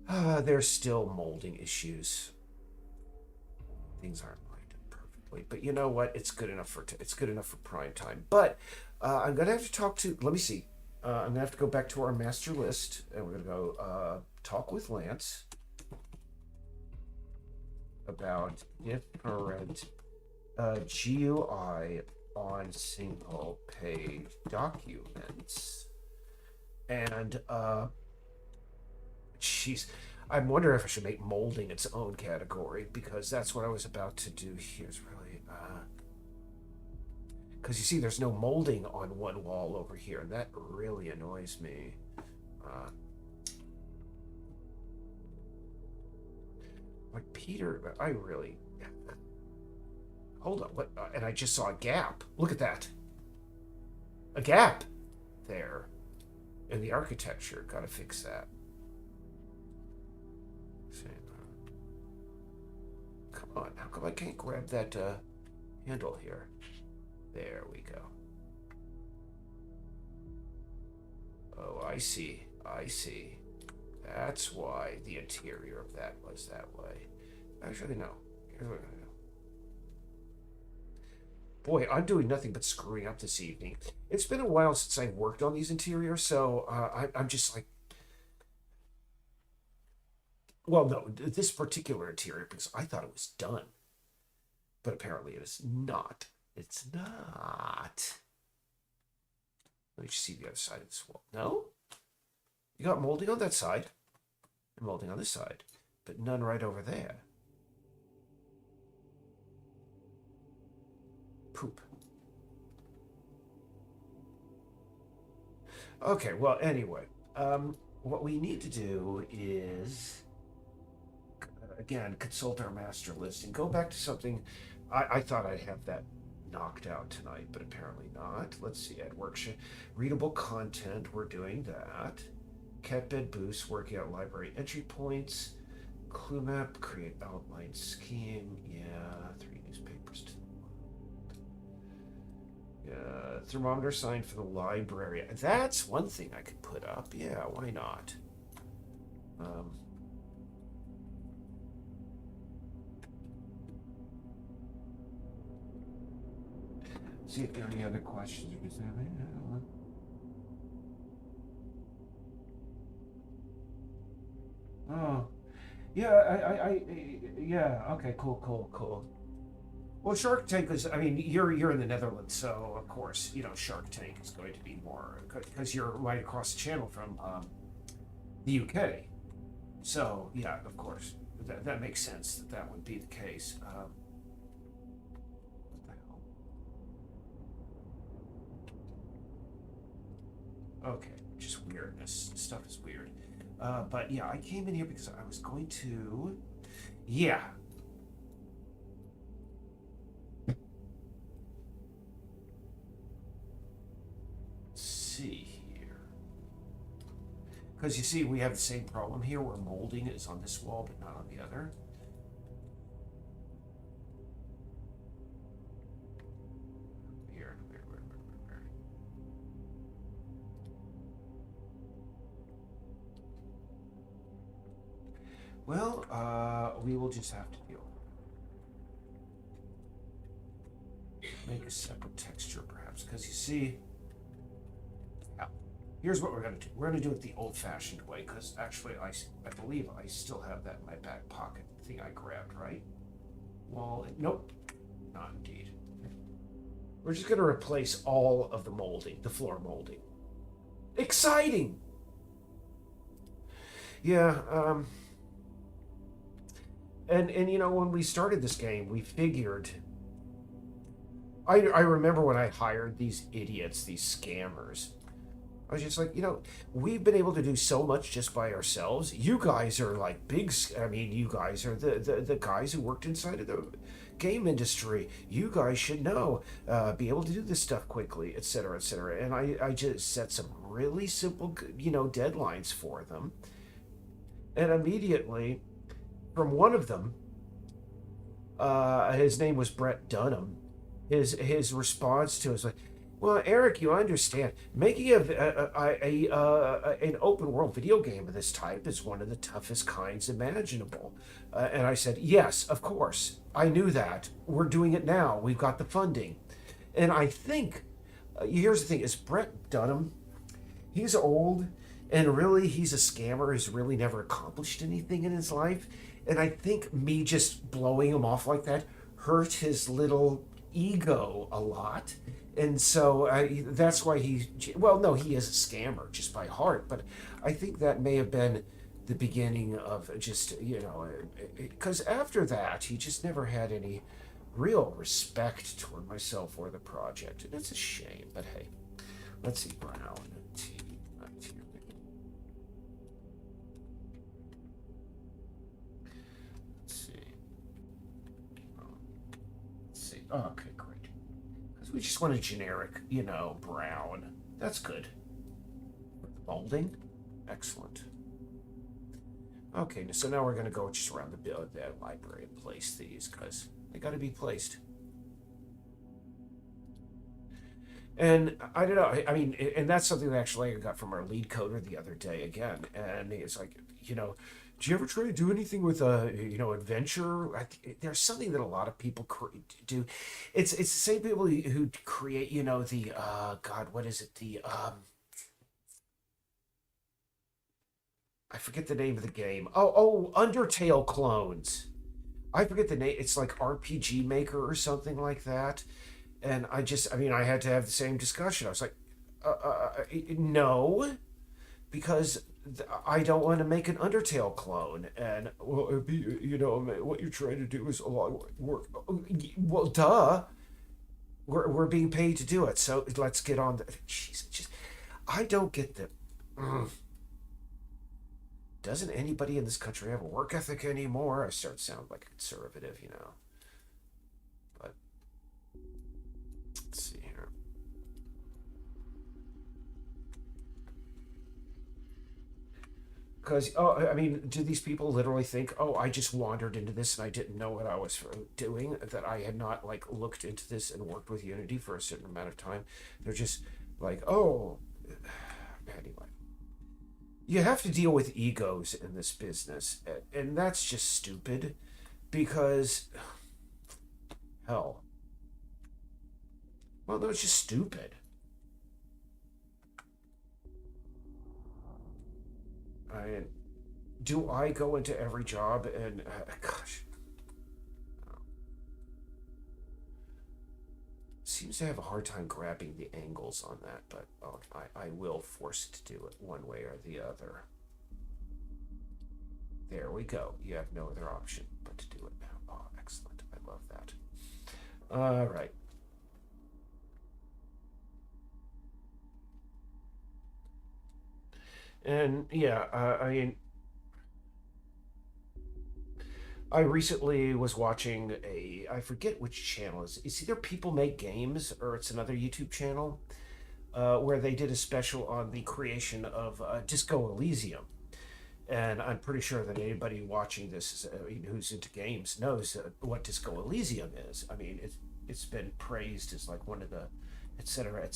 there's still molding issues. Things aren't lined up perfectly, but you know what? It's good enough for prime time. But I'm gonna have to talk to. Let me see. I'm gonna have to go back to our master list, and we're gonna go talk with Lance about different GUI on single page documents. And I'm wondering if I should make molding its own category, because that's what I was about to do here. Is really because you see there's no molding on one wall over here, and that really annoys me. Like Peter, I really hold on. What? And I just saw a gap. Look at that. A gap there in the architecture. Gotta fix that. Come on, how come I can't grab that handle here? There we go. Oh, I see. That's why the interior of that was that way. Actually, no. Here's what I'm gonna do. Boy, I'm doing nothing but screwing up this evening. It's been a while since I worked on these interiors, so I'm just like, well, no, this particular interior, because I thought it was done. But apparently it is not. It's not. Let me just see the other side of this wall. No? You got molding on that side, and molding on this side, but none right over there. Poop. Okay, well, anyway, what we need to do is, again, consult our master list and go back to something. I thought I'd have that knocked out tonight, but apparently not. Let's see, at workshop, readable content, we're doing that. Cat bed boost, working out library entry points. Clue map, create outline scheme. Yeah, 3 newspapers to the world. Thermometer sign for the library. That's one thing I could put up. Yeah, why not? See if there are any other questions. Oh, yeah, yeah, okay, cool. Well, Shark Tank is, you're in the Netherlands, so of course, Shark Tank is going to be more, because you're right across the channel from the UK. So, yeah, of course, that makes sense that would be the case. What the hell? Okay, just weirdness. Stuff is weird. But yeah, I came in here because I was going to, yeah. Let's see here. Because you see, we have the same problem here where molding is on this wall, but not on the other. Well, we will just have to deal. Make a separate texture, perhaps, because you see. Yeah. Here's what we're gonna do. We're gonna do it the old-fashioned way, because actually, I believe I still have that in my back pocket thing I grabbed, right? Wall. Nope, not indeed. We're just gonna replace all of the molding, the floor molding. Exciting. Yeah. And you know, when we started this game, we figured. I remember when I hired these idiots, these scammers. I was just like, you know, we've been able to do so much just by ourselves. You guys are like big. I mean, you guys are the guys who worked inside of the game industry. You guys should know, be able to do this stuff quickly, etc., etc. And I just set some really simple, you know, deadlines for them. And immediately, from one of them, his name was Brett Dunham. His response to it was like, "Well, Eric, you understand, making an open world video game of this type is one of the toughest kinds imaginable." And I said, "Yes, of course, I knew that. We're doing it now. We've got the funding." And I think here's the thing: is Brett Dunham? He's old, and really, he's a scammer who's really never accomplished anything in his life. And I think me just blowing him off like that hurt his little ego a lot. And so that's why well, no, he is a scammer just by heart. But I think that may have been the beginning of just, you know, because after that, he just never had any real respect toward myself or the project. And it's a shame. But hey, let's see, Brown. Okay, great. Because we just want a generic, you know, brown. That's good. Molding? Excellent. Okay, so now we're going to go just around the library and place these, because they got to be placed. And I don't know, I mean, and that's something that actually I got from our lead coder the other day again. And it's like, you know, do you ever try to do anything with you know, adventure? There's something that a lot of people do. It's the same people who create, you know, the God, what is it? The I forget the name of the game. Oh, Undertale clones. I forget the name. It's like RPG Maker or something like that. And I mean, I had to have the same discussion. I was like, no, because I don't want to make an Undertale clone. And, well, you know, what you're trying to do is a lot of work. Well, duh. We're being paid to do it. So let's get on. Jeez, just, I don't get the. Doesn't anybody in this country have a work ethic anymore? I start to sound like a conservative, you know. But let's see here. Because, I mean, do these people literally think, oh, I just wandered into this and I didn't know what I was doing, that I had not, like, looked into this and worked with Unity for a certain amount of time? They're just like, oh, anyway. You have to deal with egos in this business, and that's just stupid, because, hell, well, no, it's just stupid. Do I go into every job and gosh, seems to have a hard time grabbing the angles on that, but I will force it to do it one way or the other. There we go. You have no other option but to do it now. Oh, excellent. I love that. All right. And yeah, I mean, I recently was watching I forget which channel it's either People Make Games or it's another YouTube channel, where they did a special on the creation of Disco Elysium. And I'm pretty sure that anybody watching this who's into games knows what Disco Elysium is. I mean, it's been praised as like one of the et cetera,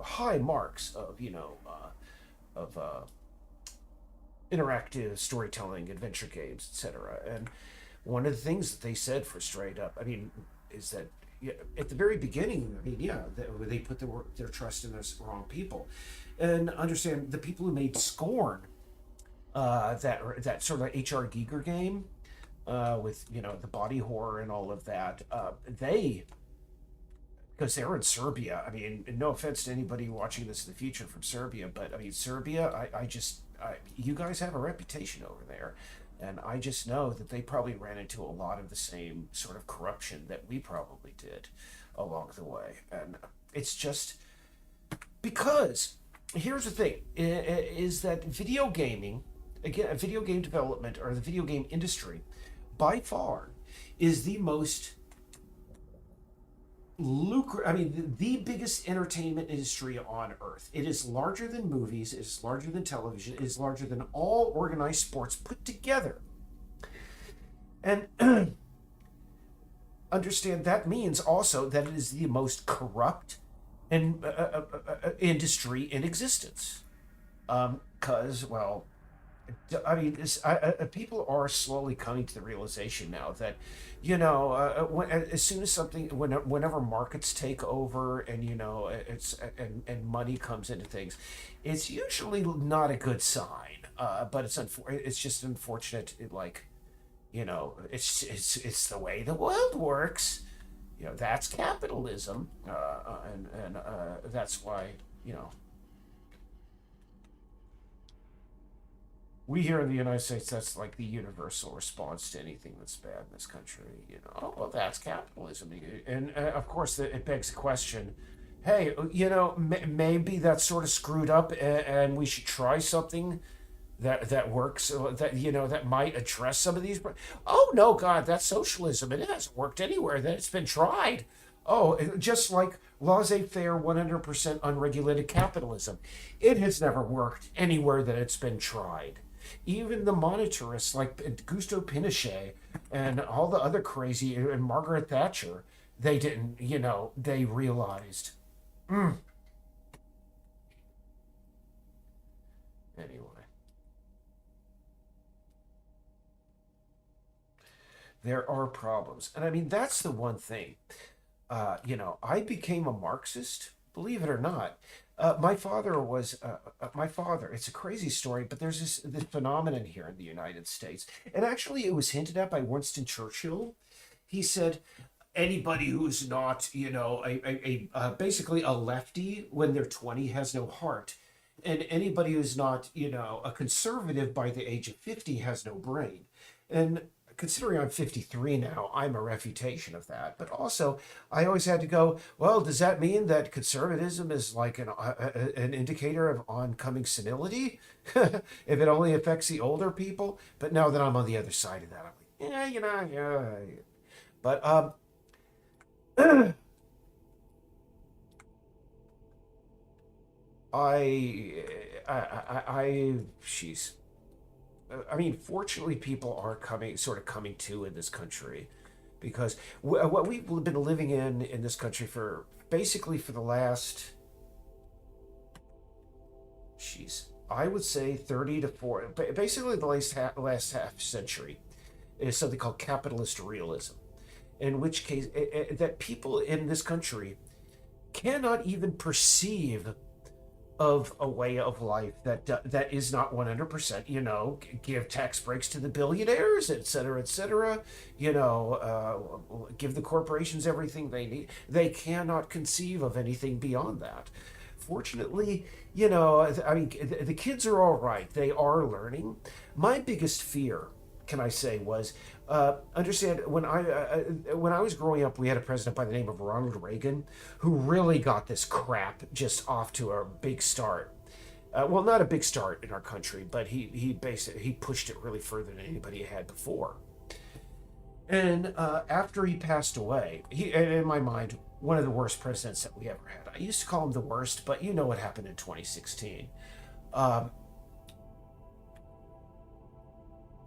high marks of, you know, of interactive storytelling, adventure games, etc. And one of the things that they said for Straight Up, I mean, is that yeah, at the very beginning, I mean, yeah, they put their trust in those wrong people, and understand the people who made Scorn, that sort of H.R. Giger game, with the body horror and all of that. They because they're in Serbia. I mean, no offense to anybody watching this in the future from Serbia, but I mean, Serbia, you guys have a reputation over there. And I just know that they probably ran into a lot of the same sort of corruption that we probably did along the way. And it's just because here's the thing is that video gaming, again, video game development or the video game industry, by far, is the most lucrative, I mean, the biggest entertainment industry on earth. It is larger than movies, it is larger than television, it is larger than all organized sports put together. And understand that means also that it is the most corrupt and industry in existence. Because, well, I mean, people are slowly coming to the realization now that, as soon as whenever markets take over and and money comes into things, it's usually not a good sign. But it's just unfortunate. It's the way the world works. That's capitalism, and that's why we here in the United States, that's like the universal response to anything that's bad in this country. Oh, well, that's capitalism. And of course, it begs the question, hey, maybe that's sort of screwed up and we should try something that works, that might address some of these. Oh, no, God, that's socialism. And it hasn't worked anywhere that it's been tried. Oh, just like laissez-faire, 100% unregulated capitalism. It has never worked anywhere that it's been tried. Even the monetarists like Augusto Pinochet and all the other crazy, and Margaret Thatcher, they didn't, they realized. Anyway. There are problems. And I mean, that's the one thing. I became a Marxist, believe it or not. My father was my father. It's a crazy story, but there's this phenomenon here in the United States, and actually, it was hinted at by Winston Churchill. He said, "Anybody who's not, basically a lefty when they're 20 has no heart, and anybody who's not, a conservative by the age of 50 has no brain." And considering I'm 53 now, I'm a refutation of that. But also, I always had to go, well, does that mean that conservatism is like an indicator of oncoming senility? If it only affects the older people? But now that I'm on the other side of that, I'm like, yeah. But, she's. I mean, fortunately, people are coming to in this country, because what we've been living in this country for basically for the last, I would say 30 to 40, basically the last half century, is something called capitalist realism, in which case that people in this country cannot even perceive of a way of life that is not 100%, give tax breaks to the billionaires, etc., give the corporations everything they need. They cannot conceive of anything beyond that. Fortunately, I mean, the kids are all right. They are learning. My biggest fear, can I say, was understand when I was growing up, we had a president by the name of Ronald Reagan who really got this crap just off to a big start. Well, not a big start in our country, but he pushed it really further than anybody had before. And after he passed away, in my mind, one of the worst presidents that we ever had. I used to call him the worst, but you know what happened in 2016. Let's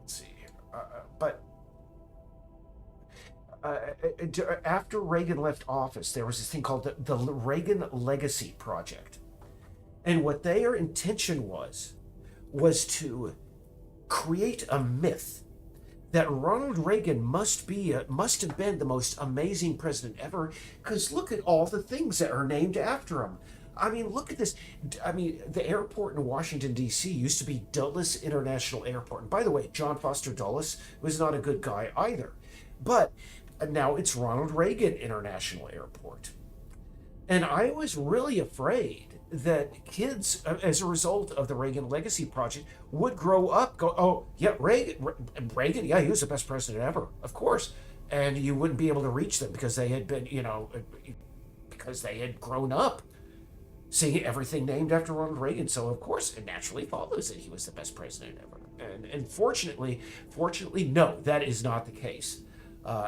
see. But after Reagan left office, there was this thing called the Reagan Legacy Project. And what their intention was to create a myth that Ronald Reagan must have been the most amazing president ever, because look at all the things that are named after him. I mean, look at this. I mean, the airport in Washington, D.C. used to be Dulles International Airport. And by the way, John Foster Dulles was not a good guy either. But now it's Ronald Reagan International Airport. And I was really afraid that kids, as a result of the Reagan Legacy Project, would grow up, go, oh, yeah, Reagan, yeah, he was the best president ever, of course. And you wouldn't be able to reach them because they had been, because they had grown up seeing everything named after Ronald Reagan. So, of course, it naturally follows that he was the best president ever. And fortunately, no, that is not the case.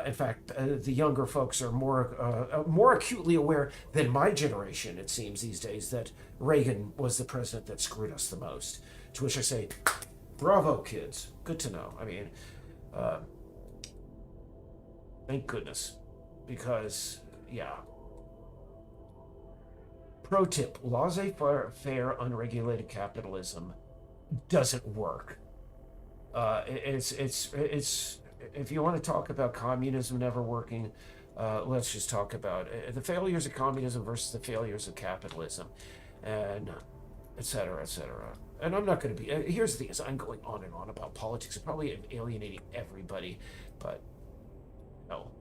In fact, the younger folks are more acutely aware than my generation, it seems these days, that Reagan was the president that screwed us the most. To which I say, bravo, kids. Good to know. I mean, thank goodness. Because, yeah. Pro tip, laissez-faire, unregulated capitalism doesn't work. It's if you want to talk about communism never working, let's just talk about the failures of communism versus the failures of capitalism, and et cetera, et cetera. And I'm not going to be, here's the thing, is I'm going on and on about politics. I'm probably alienating everybody, but no.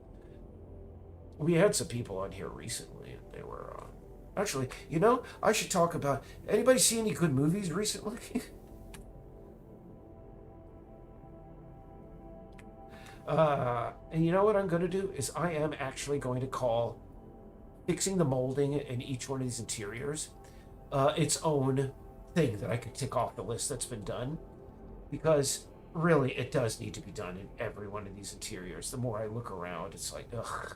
We had some people on here recently, and they were, actually, I should talk about, anybody see any good movies recently? And you know what I'm going to do is I am actually going to call fixing the molding in each one of these interiors its own thing that I could tick off the list that's been done, because really it does need to be done in every one of these interiors. The more I look around, it's like, ugh,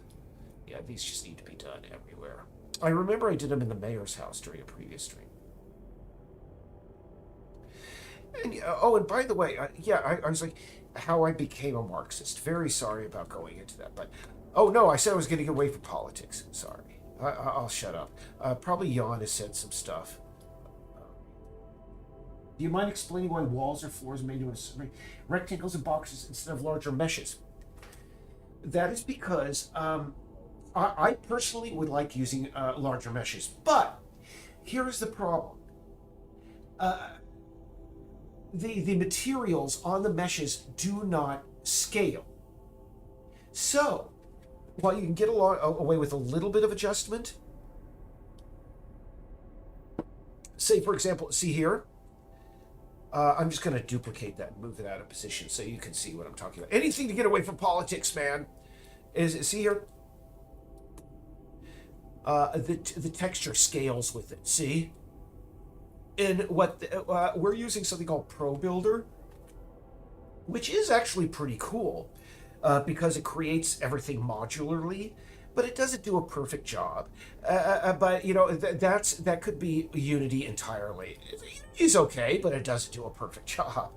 yeah, these just need to be done everywhere. I remember I did them in the mayor's house during a previous stream. And and by the way, I was like, how I became a Marxist. Very sorry about going into that, but oh no, I said I was going to get away from politics. Sorry, I'll shut up. Probably Jan has said some stuff. Do you mind explaining why walls or floors made into rectangles and boxes instead of larger meshes? That is because I personally would like using larger meshes, but here is the problem. The materials on the meshes do not scale. So, while you can get away with a little bit of adjustment, say for example, see here, I'm just going to duplicate that and move it out of position so you can see what I'm talking about. Anything to get away from politics, man. See here? The texture scales with it, see? And what we're using something called Pro Builder, which is actually pretty cool because it creates everything modularly, but it doesn't do a perfect job. But that could be Unity entirely. Unity's okay, but it doesn't do a perfect job.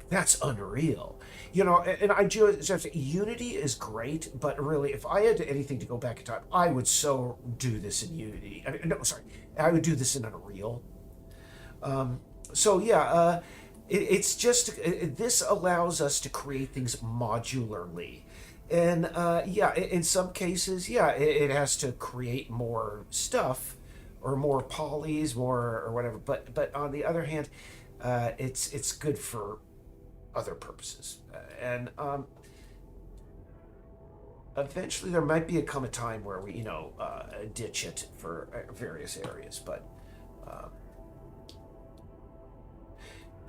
That's Unreal. And I just have to say, Unity is great, but really, if I had anything to go back in time, I would so do this in Unity. I would do this in Unreal. It's just, this allows us to create things modularly. And in some cases, it has to create more stuff or more polys, more or whatever. But on the other hand, it's good for other purposes. And eventually there might come a time where we, ditch it for various areas. But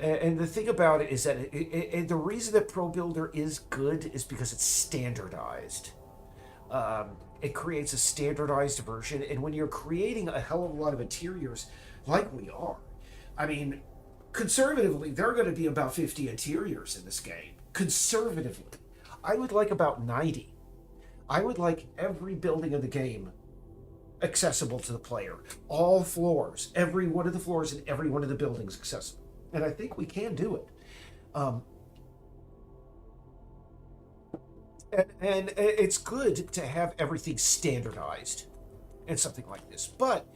and the thing about it is that the reason that Pro Builder is good is because it's standardized. It creates a standardized version, and when you're creating a hell of a lot of interiors, like we are, I mean, conservatively, there are going to be about 50 interiors in this game. Conservatively. I would like about 90. I would like every building of the game accessible to the player. All floors, every one of the floors and every one of the buildings accessible. And I think we can do it. And it's good to have everything standardized and something like this. But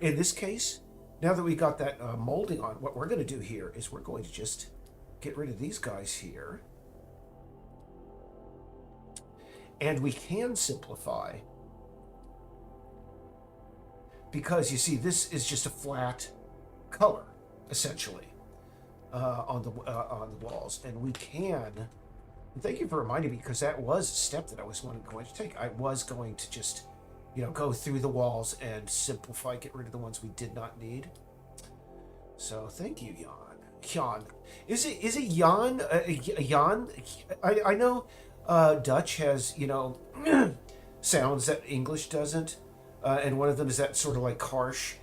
in this case, now that we got that molding on, what we're going to do here is we're going to just get rid of these guys here. And we can simplify. Because you see, this is just a flat color, essentially, on the walls. And we can... Thank you for reminding me, because that was a step that I was going to take. I was going to just, go through the walls and simplify, get rid of the ones we did not need. So thank you, Jan. Jan. Is it Jan? Jan? I know Dutch has, sounds that English doesn't. And one of them is that sort of like harsh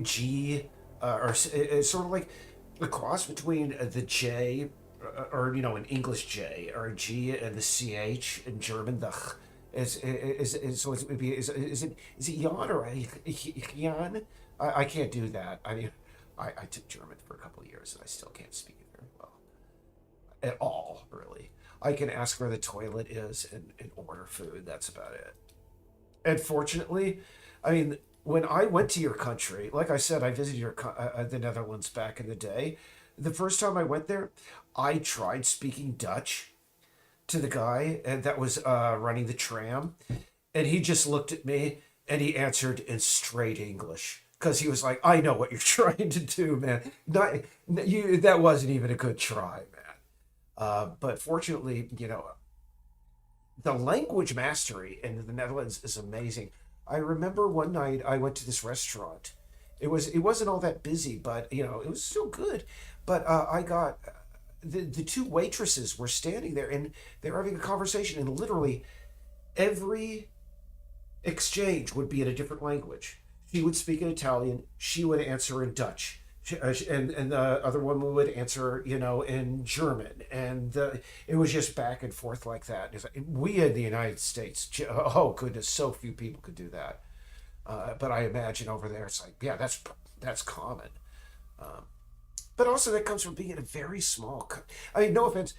G, or it's sort of like a cross between the J, or an English J, or a G and the CH in German. The ch is it Jan or Jan? I can't do that. I mean, I took German for a couple of years and I still can't speak it very well at all. Really, I can ask where the toilet is and order food. That's about it. And fortunately, I mean, when I went to your country, like I said, I visited the Netherlands back in the day. The first time I went there, I tried speaking Dutch to the guy that was running the tram. And he just looked at me and he answered in straight English. Because he was like, I know what you're trying to do, man. That wasn't even a good try, man. But fortunately, the language mastery in the Netherlands is amazing. I remember one night I went to this restaurant. It wasn't all that busy, but it was still good. But I got the two waitresses were standing there and they were having a conversation, and literally every exchange would be in a different language. She would speak in Italian. She would answer in Dutch. And the other woman would answer, in German. And it was just back and forth like that. We in the United States, oh goodness, so few people could do that. But I imagine over there, it's like, yeah, that's common. But also that comes from being in a very small, I mean, no offense,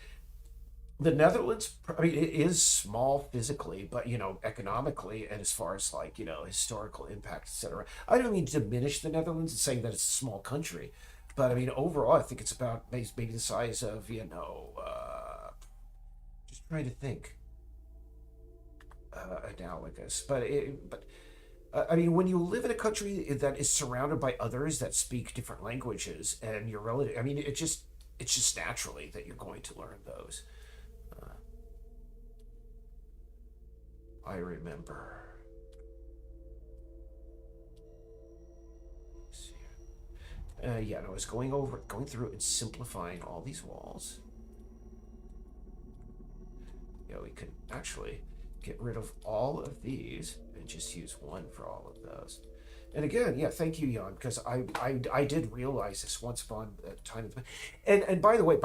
the Netherlands, I mean, it is small physically, but, economically, and as far as like, historical impact, etc. I don't mean to diminish the Netherlands and saying that it's a small country, but I mean, overall, I think it's about maybe the size of, just trying to think, analogous, but I mean, when you live in a country that is surrounded by others that speak different languages, and you're relative, I mean, it's just naturally that you're going to learn those. I remember. Yeah, no, I was going through and simplifying all these walls. We could actually get rid of all of these and just use one for all of those. And again, yeah, thank you, Jan, because I did realize this once upon a time. And by the way,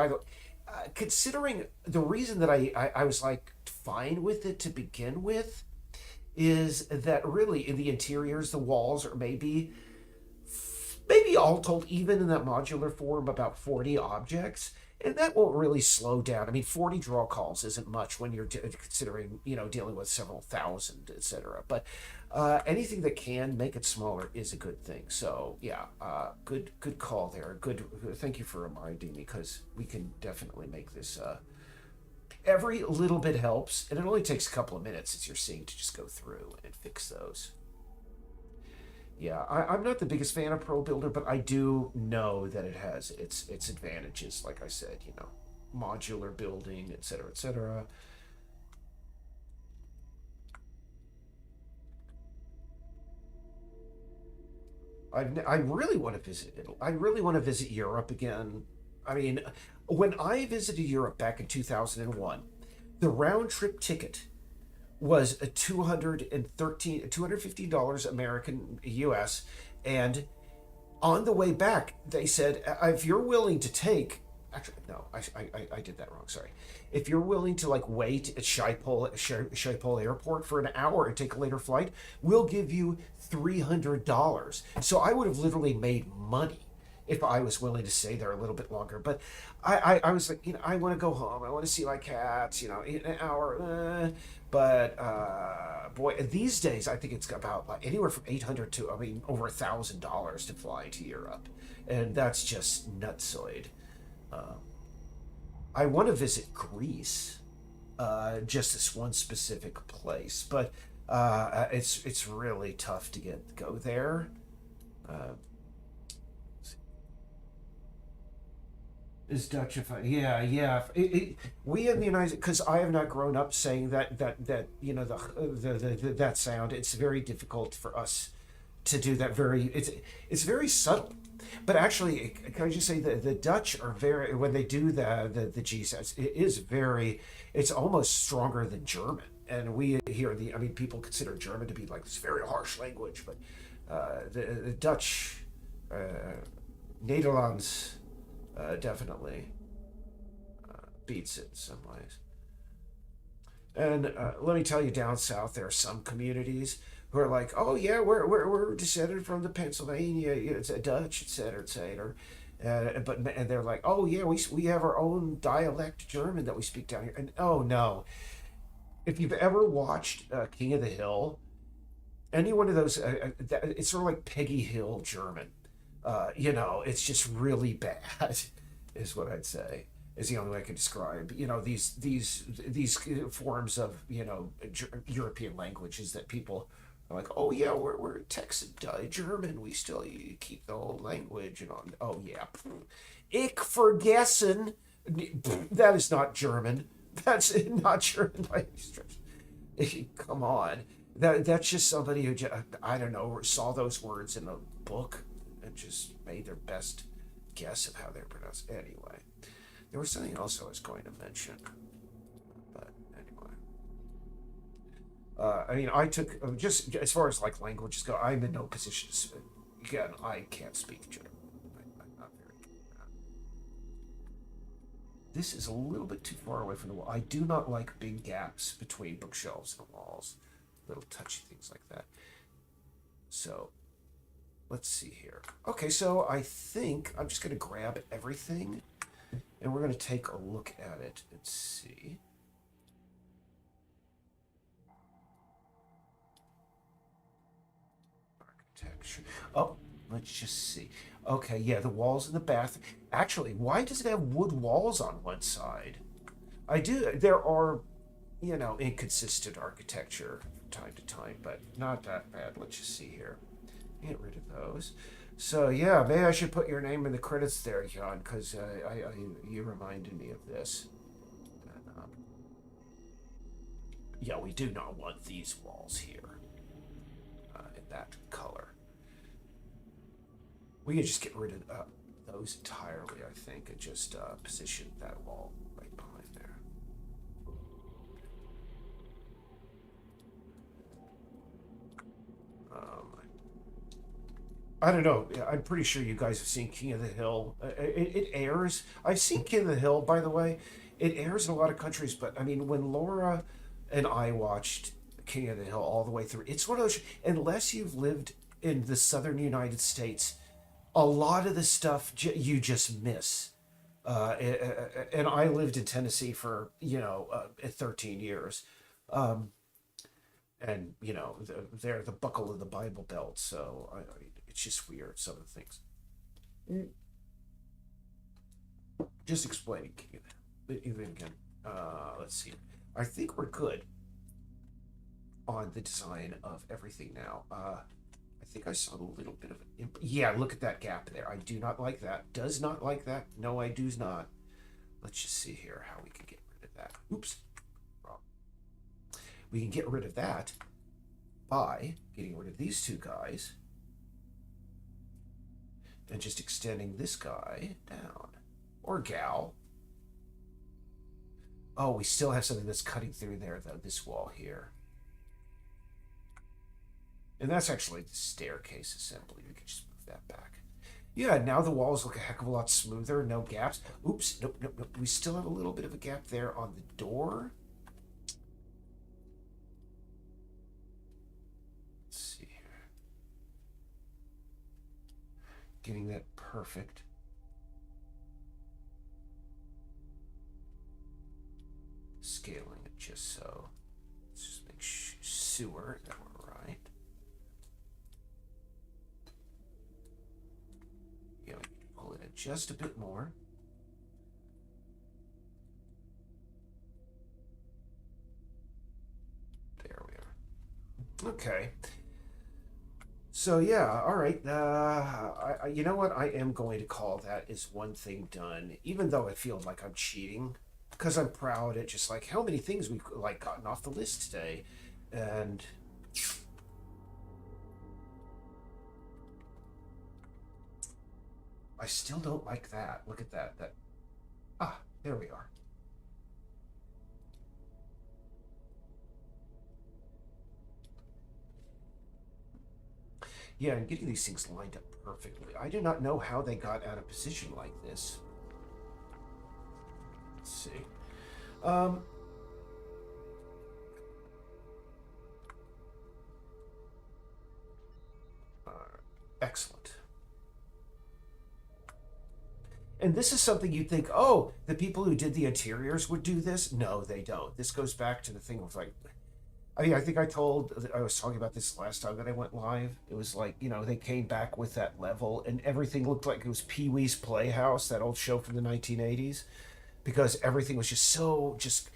considering the reason that I was like fine with it to begin with is that really in the interiors, the walls are maybe all told, even in that modular form, about 40 objects. And that won't really slow down. I mean, 40 draw calls isn't much when you're considering, dealing with several thousand, etc. But anything that can make it smaller is a good thing. So yeah, good call there. Thank you for reminding me, because we can definitely make this. Every little bit helps, and it only takes a couple of minutes, as you're seeing, to just go through and fix those. Yeah, I'm not the biggest fan of Pro Builder, but I do know that it has its advantages. Like I said, modular building, etc., etc. I really want to visit Italy. I really want to visit Europe again. I mean, when I visited Europe back in 2001, the round trip ticket was a $215 American US, and on the way back they said, if you're willing to take, actually no, I did that wrong, sorry, if you're willing to like wait at Schiphol airport for an hour and take a later flight, we'll give you $300. So I would have literally made money if I was willing to stay there a little bit longer. But I was like, I want to go home. I want to see my cats, in an hour. But boy, these days, I think it's about like anywhere from $800 to, over $1,000 to fly to Europe. And that's just nutsoid. I want to visit Greece, just this one specific place, but it's really tough to go there. Uh, is Dutch if I, yeah, yeah. We in the United, because I have not grown up saying that that sound. It's very difficult for us to do that. It's very subtle. But actually, can I just say that the Dutch are very, when they do the G sounds, it is very, it's almost stronger than German. And we here, I mean, people consider German to be like this very harsh language, but the Dutch, Nederlands, definitely beats it in some ways. And let me tell you, down south, there are some communities who are like, "Oh yeah, we're descended from the Pennsylvania, it's a Dutch, etc., etc." And they're like, "Oh yeah, we have our own dialect German that we speak down here." And oh no, if you've ever watched King of the Hill, any one of those, it's sort of like Peggy Hill German. It's just really bad, is what I'd say. Is the only way I could describe. These forms of European languages that people are like, oh yeah, we're Texan German. We still keep the old language and on. Oh yeah, ich vergessen. That is not German. That's not German by any stretch. Come on. That's just somebody who just, I don't know, saw those words in a book and just made their best guess of how they're pronounced. Anyway, there was something else I was going to mention, but anyway. I mean, I took, just as far as like languages go, I'm in no position to speak. Again, I can't speak German. I'm not very good at that. This is a little bit too far away from the wall. I do not like big gaps between bookshelves and walls. Little touchy things like that. So, let's see here. Okay, so I think I'm just going to grab everything and we're going to take a look at it and see. Architecture. Oh, let's just see. Okay, yeah, the walls in the bathroom. Actually, why does it have wood walls on one side? There are, inconsistent architecture from time to time, but not that bad. Let's just see here. Get rid of those. So yeah, maybe I should put your name in the credits there, John, because you reminded me of this. And, yeah, we do not want these walls here in that color. We could just get rid of those entirely, I think, and just position that wall right behind there. I don't know. I'm pretty sure you guys have seen King of the Hill. It airs. I've seen King of the Hill, by the way. It airs in a lot of countries, but I mean, when Laura and I watched King of the Hill all the way through, it's one of those. Unless you've lived in the southern United States, a lot of the stuff you just miss. And I lived in Tennessee for 13 years. And they're the buckle of the Bible Belt, so it's just weird, some of the things. Just explaining, even again. Let's see. I think we're good on the design of everything now. I think I saw a little bit of an yeah, look at that gap there. I do not like that. Does not like that. No, I do not. Let's just see here how we can get rid of that. Oops. Wrong. We can get rid of that by getting rid of these two guys and just extending this guy down. Or gal. Oh, we still have something that's cutting through there, though, this wall here. And that's actually the staircase assembly. We can just move that back. Yeah, now the walls look a heck of a lot smoother. No gaps. Oops. Nope, nope, nope. We still have a little bit of a gap there on the door. Let's see here. Getting that perfect. Scaling it just so. Let's just make sure that we're right. Yeah, we can pull it in just a bit more. Okay. So yeah, all right. You know what? I am going to call that is one thing done, even though I feel like I'm cheating, because I'm proud at just like how many things we've like gotten off the list today, and I still don't like that. Look at that. There we are. Yeah, and getting these things lined up perfectly. I do not know how they got out of position like this. Let's see. Um, uh, Excellent. And this is something you'd think, oh, the people who did the interiors would do this. No, they don't. This goes back to the thing of like, I mean, I think I was talking about this last time that I went live. It was like, they came back with that level and everything looked like it was Pee Wee's Playhouse, that old show from the 1980s, because everything was just so, just,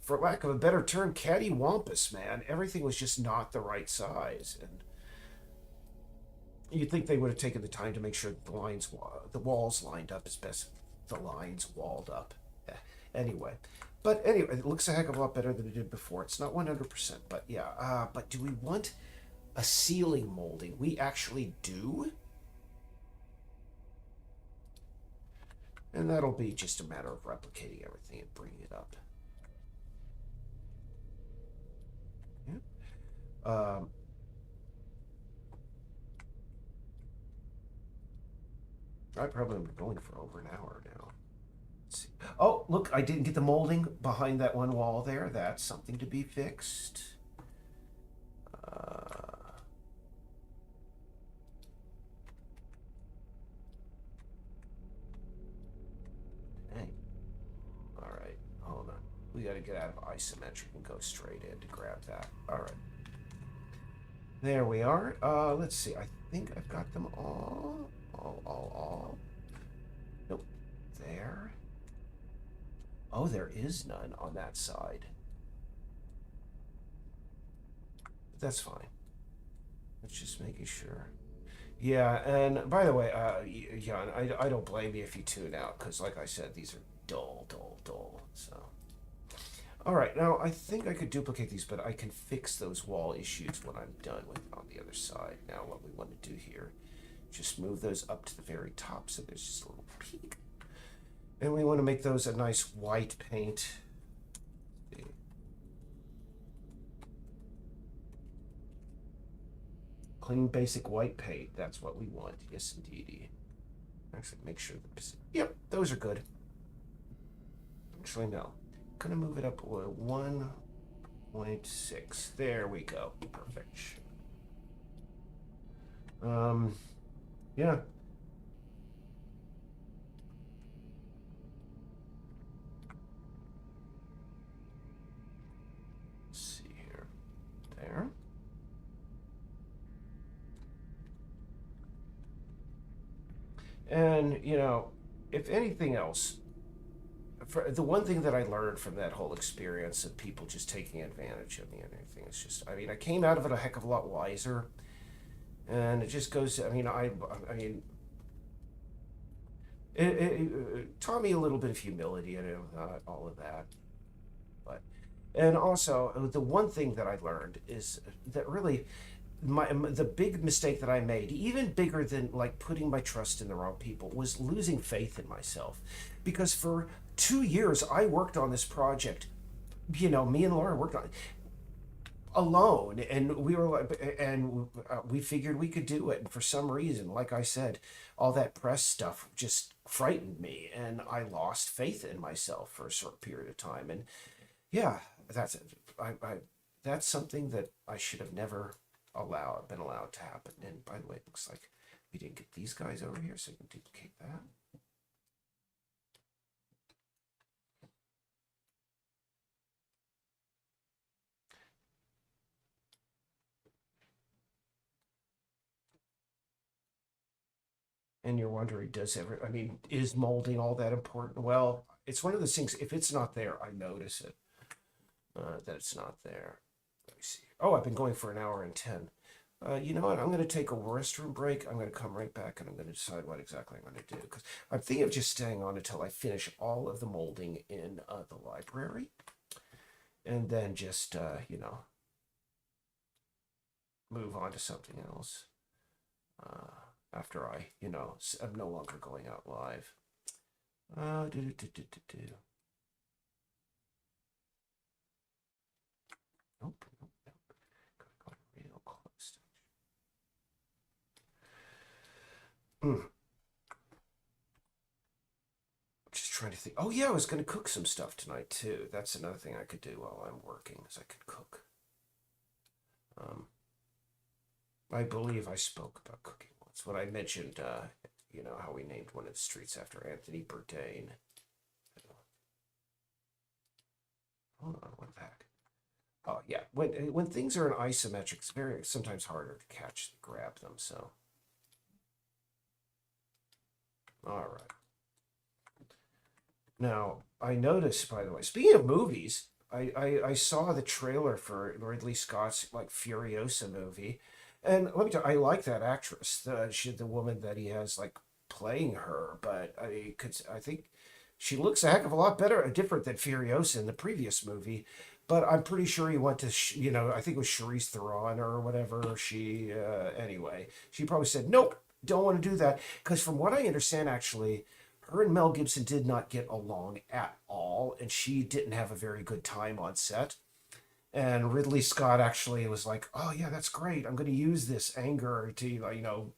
for lack of a better term, cattywampus, man. Everything was just not the right size. And you'd think they would have taken the time to make sure that the walls lined up as best the lines walled up. Anyway, but anyway, it looks a heck of a lot better than it did before. It's not 100%, but yeah. But do we want a ceiling molding? We actually do, and that'll be just a matter of replicating everything and bringing it up. Yeah. I probably been going for over an hour now. Let's see. Oh, look, I didn't get the molding behind that one wall there. That's something to be fixed. Dang. All right, hold on. We got to get out of isometric and go straight in to grab that. All right. There we are. Let's see. I think I've got them all. All. Nope. There. Oh, there is none on that side. But that's fine. Let's just making sure. Yeah, and by the way, Jan, I don't blame you if you tune out, because like I said, these are dull. So, all right, now I think I could duplicate these, but I can fix those wall issues when I'm done with on the other side. Now, what we want to do here, just move those up to the very top, so there's just a little peak, and we want to make those a nice white paint. Clean, basic white paint. That's what we want. Yes, indeedy. Actually, make sure yep, those are good. Actually, no. Gonna move it up 1.6. There we go. Perfect. Yeah. Let's see here. There. And, if anything else, for the one thing that I learned from that whole experience of people just taking advantage of me and everything, it's just, I mean, I came out of it a heck of a lot wiser. And it just goes, I mean, it taught me a little bit of humility and all of that. And also, the one thing that I learned is that really, the big mistake that I made, even bigger than like putting my trust in the wrong people, was losing faith in myself. Because for 2 years I worked on this project. Me and Laura worked on it alone, and we were like, and we figured we could do it. And for some reason, like I said, all that press stuff just frightened me, and I lost faith in myself for a short period of time. And yeah, that's it. That's something that I should have never been allowed to happen. And by the way, it looks like we didn't get these guys over here, so we can duplicate that. And you're wondering, is molding all that important? Well, it's one of those things, if it's not there, I notice it, that it's not there. see. Oh, I've been going for an hour and 10. You know what? I'm going to take a restroom break. I'm going to come right back and I'm going to decide what exactly I'm going to do. Because I'm thinking of just staying on until I finish all of the molding in the library. And then just, move on to something else. After I'm no longer going out live. Nope, nope, nope. Gotta go real close. Just trying to think. Oh yeah, I was gonna cook some stuff tonight too. That's another thing I could do while I'm working, is I could cook. I believe I spoke about cooking once when I mentioned, how we named one of the streets after Anthony Bourdain. Hold on, one back. Oh yeah, when things are in isometric, it's sometimes harder to grab them. So, all right. Now I noticed, by the way, speaking of movies, I saw the trailer for Ridley Scott's like Furiosa movie, and let me tell you, I like that actress, the woman that he has like playing her, but I think she looks a heck of a lot different than Furiosa in the previous movie. But I'm pretty sure he went to, I think it was Charlize Theron or whatever. Anyway, she probably said, nope, don't want to do that. Because from what I understand, actually, her and Mel Gibson did not get along at all. And she didn't have a very good time on set. And Ridley Scott actually was like, oh, yeah, that's great. I'm going to use this anger to,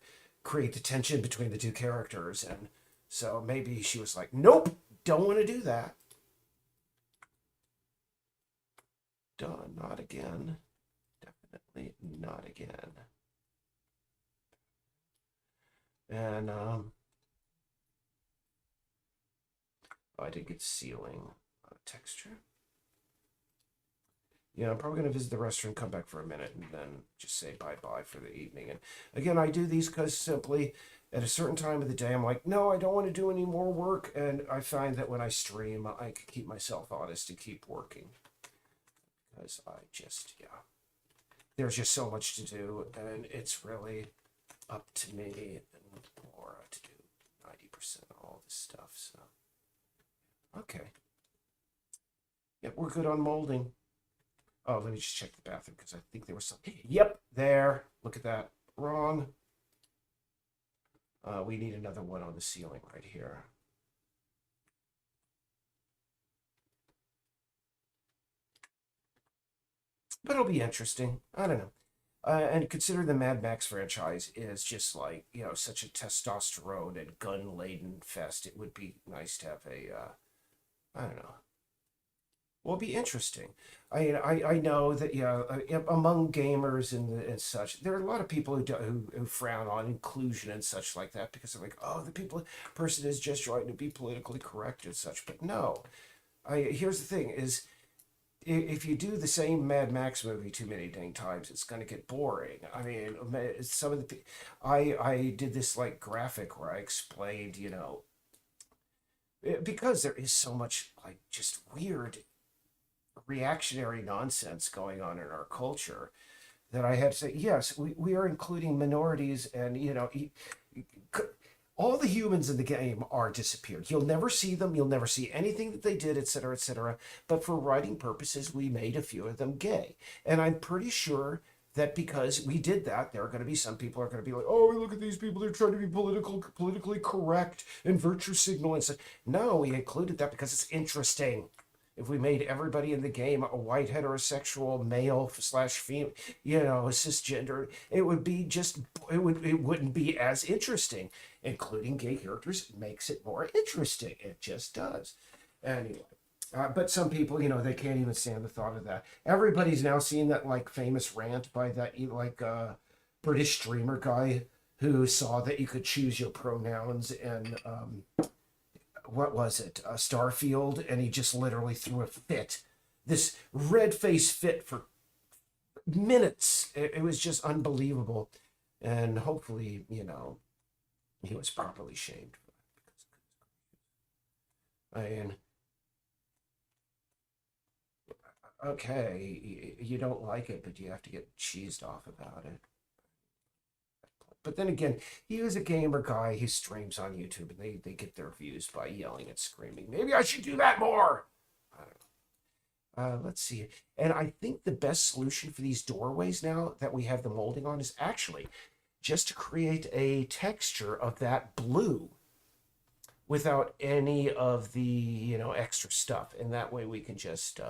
create the tension between the two characters. And so maybe she was like, nope, don't want to do that. Done. Not again. Definitely not again. And I did get ceiling texture. Yeah, I'm probably going to visit the restaurant, come back for a minute, and then just say bye-bye for the evening. And again, I do these because simply at a certain time of the day, I'm like, no, I don't want to do any more work. And I find that when I stream, I can keep myself honest and keep working. Because there's just so much to do, and it's really up to me and Laura to do 90% of all this stuff. So, okay. Yep, we're good on molding. Oh, let me just check the bathroom because I think there was something. Yep, there. Look at that. Wrong. We need another one on the ceiling right here. But it'll be interesting. I don't know. And consider the Mad Max franchise is just like, such a testosterone and gun-laden fest. It would be nice to have I don't know. Well, it'll be interesting. I know that, among gamers and such, there are a lot of people who frown on inclusion and such like that because they're like, oh, person is just trying to be politically correct and such. But no, here's the thing is, if you do the same Mad Max movie too many dang times, it's going to get boring. I mean, some of the I did this like graphic where I explained, because there is so much like just weird reactionary nonsense going on in our culture that I had to say, yes, we are including minorities and, all the humans in the game are disappeared. You'll never see them. You'll never see anything that they did, etc., etc. But for writing purposes, we made a few of them gay. And I'm pretty sure that because we did that, there are going to be some people are going to be like, oh, look at these people. They're trying to be politically correct and virtue signal and stuff. No, we included that because it's interesting. If we made everybody in the game a white heterosexual male / female, cisgender, it wouldn't be as interesting. Including gay characters makes it more interesting. It just does. Anyway, but some people, they can't even stand the thought of that. Everybody's now seen that like famous rant by that British streamer guy who saw that you could choose your pronouns and what was it, Starfield, and he just literally threw a fit, this red-faced fit for minutes. It was just unbelievable, and hopefully, he was properly shamed for that. okay, you don't like it, but you have to get cheesed off about it. But then again, he is a gamer guy. He streams on YouTube, and they get their views by yelling and screaming. Maybe I should do that more. I don't know. Let's see. And I think the best solution for these doorways now that we have the molding on is actually just to create a texture of that blue without any of the, extra stuff. And that way we can just,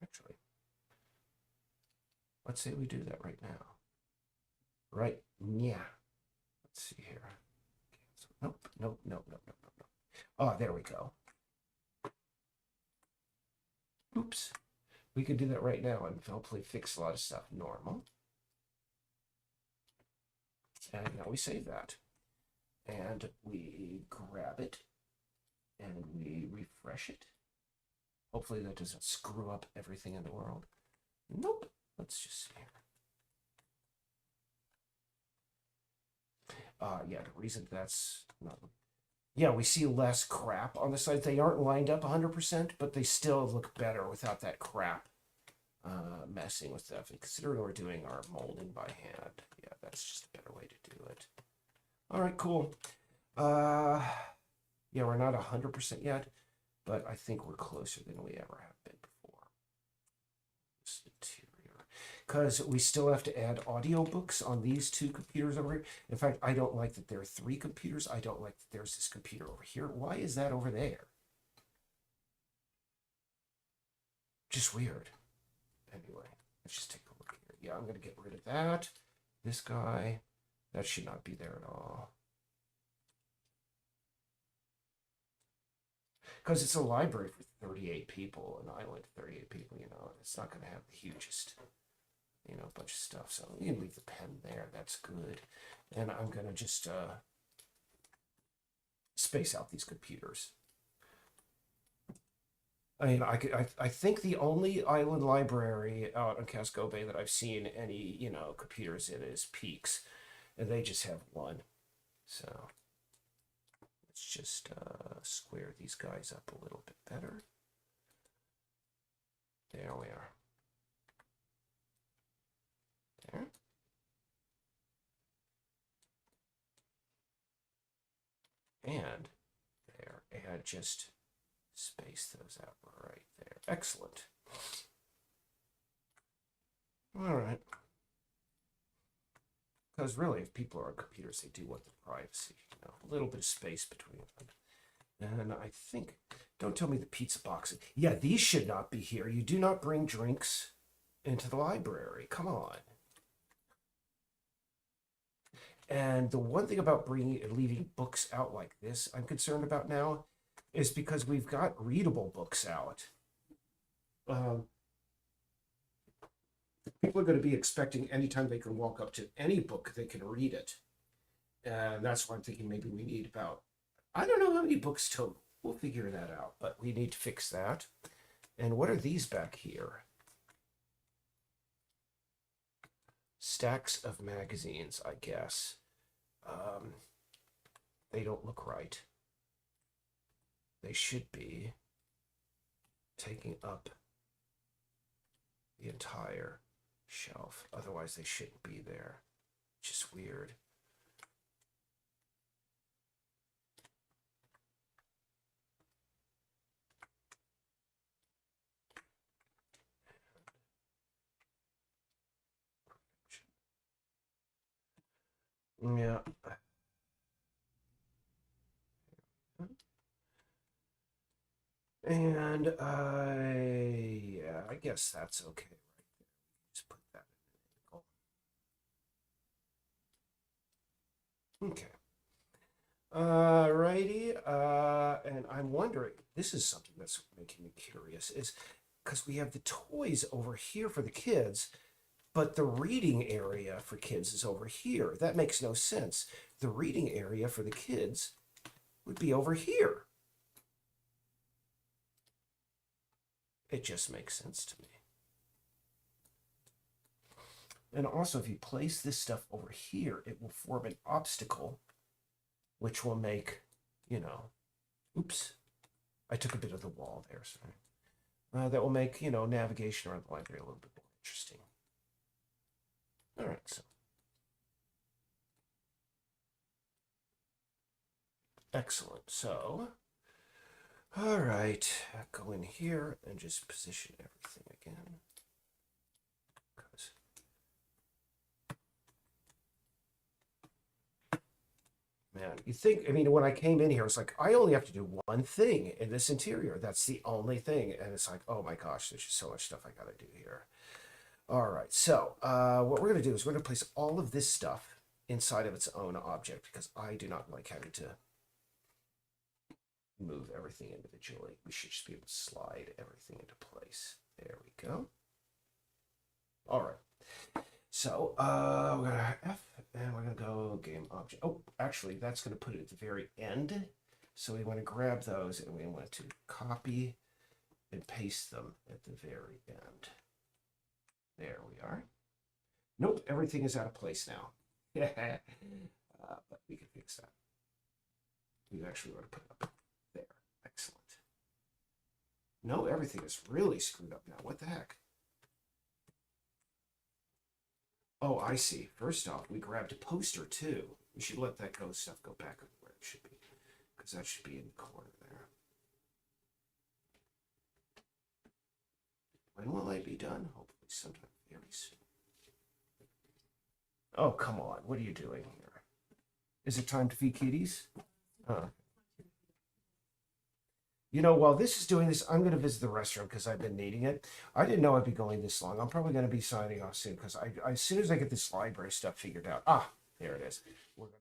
actually, let's say we do that right now. Right? Yeah. Let's see here. Cancel. Nope, nope, nope, nope, nope, nope, nope. Oh, there we go. Oops. We could do that right now and hopefully fix a lot of stuff. Normal. And now we save that. And we grab it and we refresh it. Hopefully that doesn't screw up everything in the world. Nope. Let's just see here. Yeah, the reason that's not... Yeah, we see less crap on the side. They aren't lined up 100%, but they still look better without that crap messing with stuff. And considering we're doing our molding by hand, yeah, that's just a better way to do it. All right, cool. Yeah, we're not 100% yet, but I think we're closer than we ever have been before. This interior, because we still have to add audiobooks on these two computers over here. In fact, I don't like that there are 3 computers. I don't like that there's this computer over here. Why is that over there? Just weird. Anyway, let's just take a look here. Yeah, I'm going to get rid of that. This guy, that should not be there at all. Because it's a library for 38 people, an island, 38 people, it's not going to have the hugest, bunch of stuff. So you can leave the pen there. That's good. And I'm going to just space out these computers. I mean, I think the only island library out on Casco Bay that I've seen any, computers in is Peaks, and they just have one. So let's just square these guys up a little bit better. There we are. There. And there. And just space those out right there. Excellent. All right. Because really, if people are on computers, they do want the privacy, a little bit of space between them. And I think, don't tell me the pizza boxes. Yeah, these should not be here. You do not bring drinks into the library. Come on. And the one thing about leaving books out like this, I'm concerned about now, is because we've got readable books out. People are going to be expecting anytime they can walk up to any book, they can read it. And that's why I'm thinking maybe we need about, I don't know how many books total. We'll figure that out, but we need to fix that. And what are these back here? Stacks of magazines, I guess. They don't look right. They should be taking up the entire shelf. Otherwise, they shouldn't be there. Just weird. Yeah. And yeah, I guess that's okay right there. Just put that in the Okay. Righty. And I'm wondering, this is something that's making me curious, is because we have the toys over here for the kids, but the reading area for kids is over here. That makes no sense. The reading area for the kids would be over here. It just makes sense to me. And also, if you place this stuff over here, it will form an obstacle, which will make, oops, I took a bit of the wall there, sorry. That will make, navigation around the library a little bit more interesting. All right, so. Excellent. So, all right, go in here and just position everything again. Man, you think, when I came in here, it's like, I only have to do one thing in this interior. That's the only thing. And it's like, oh my gosh, there's just so much stuff I got to do here. All right, so what we're going to do is we're going to place all of this stuff inside of its own object because I do not like having to move everything individually. We should just be able to slide everything into place. There we go. All right. So we're gonna F and we're gonna go game object. Oh, actually, that's gonna put it at the very end. So we want to grab those and we want to copy and paste them at the very end. There we are. Nope, everything is out of place now. But we can fix that. We actually want to put it up there. Excellent. No, everything is really screwed up now. What the heck? Oh, I see. First off, we grabbed a poster too. We should let that stuff go back where it should be. Because that should be in the corner there. When will I be done? Hopefully sometime very soon. Oh, come on. What are you doing here? Is it time to feed kitties? While this is doing this, I'm going to visit the restroom because I've been needing it. I didn't know I'd be going this long. I'm probably going to be signing off soon because as soon as I get this library stuff figured out. There it is. We're going to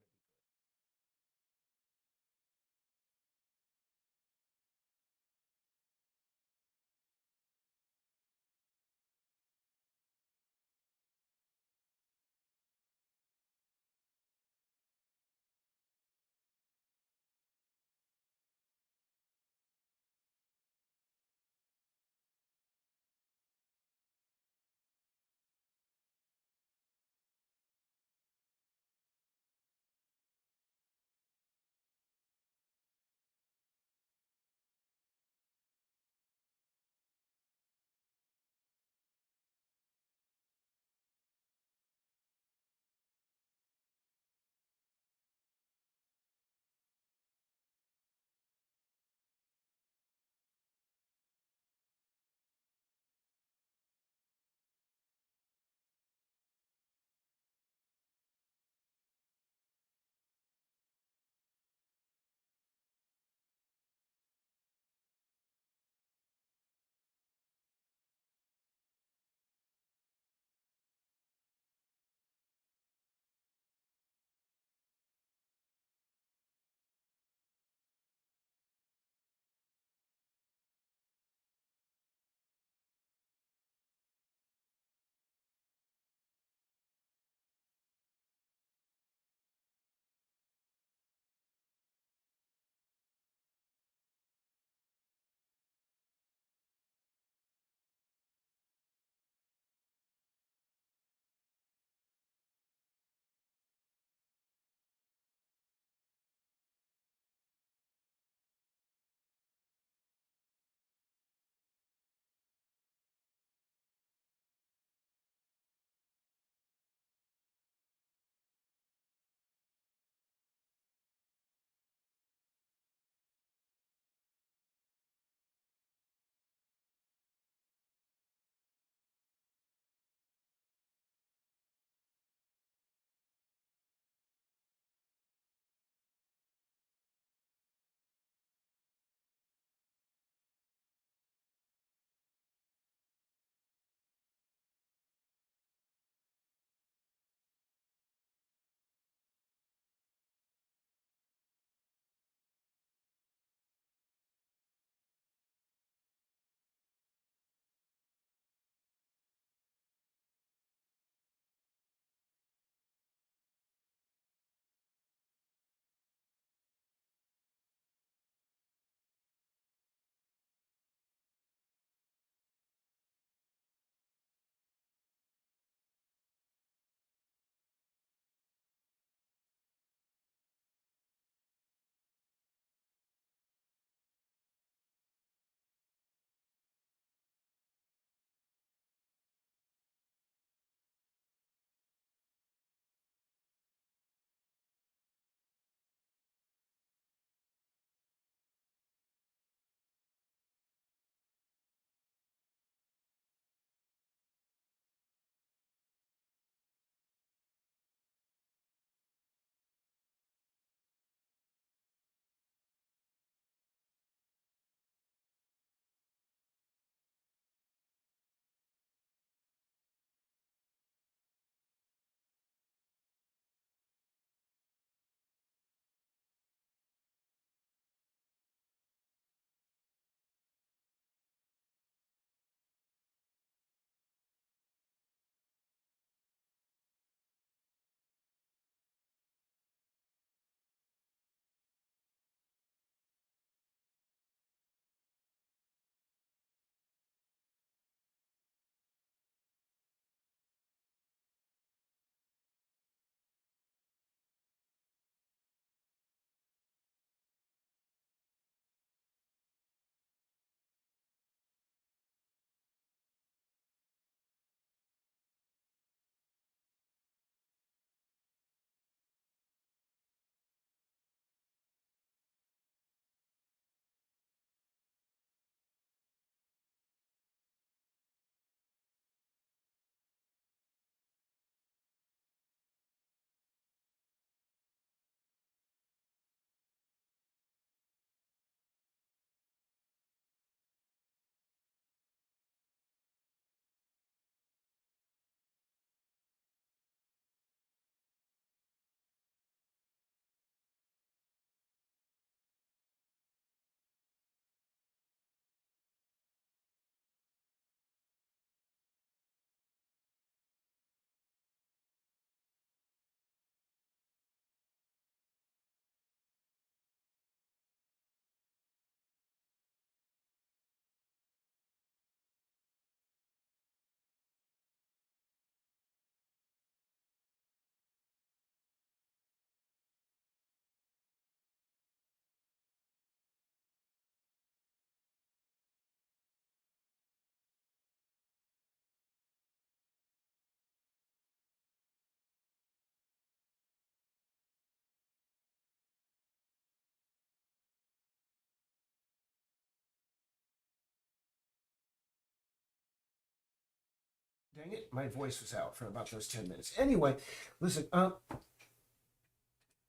Dang it, my voice was out for about those 10 minutes. Anyway, listen,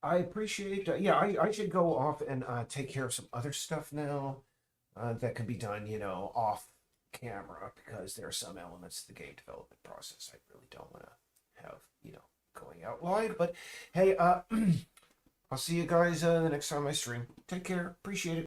I appreciate, yeah, I should go off and take care of some other stuff now that can be done, off camera because there are some elements of the game development process I really don't want to have, going out live. But hey, I'll see you guys the next time I stream. Take care. Appreciate it.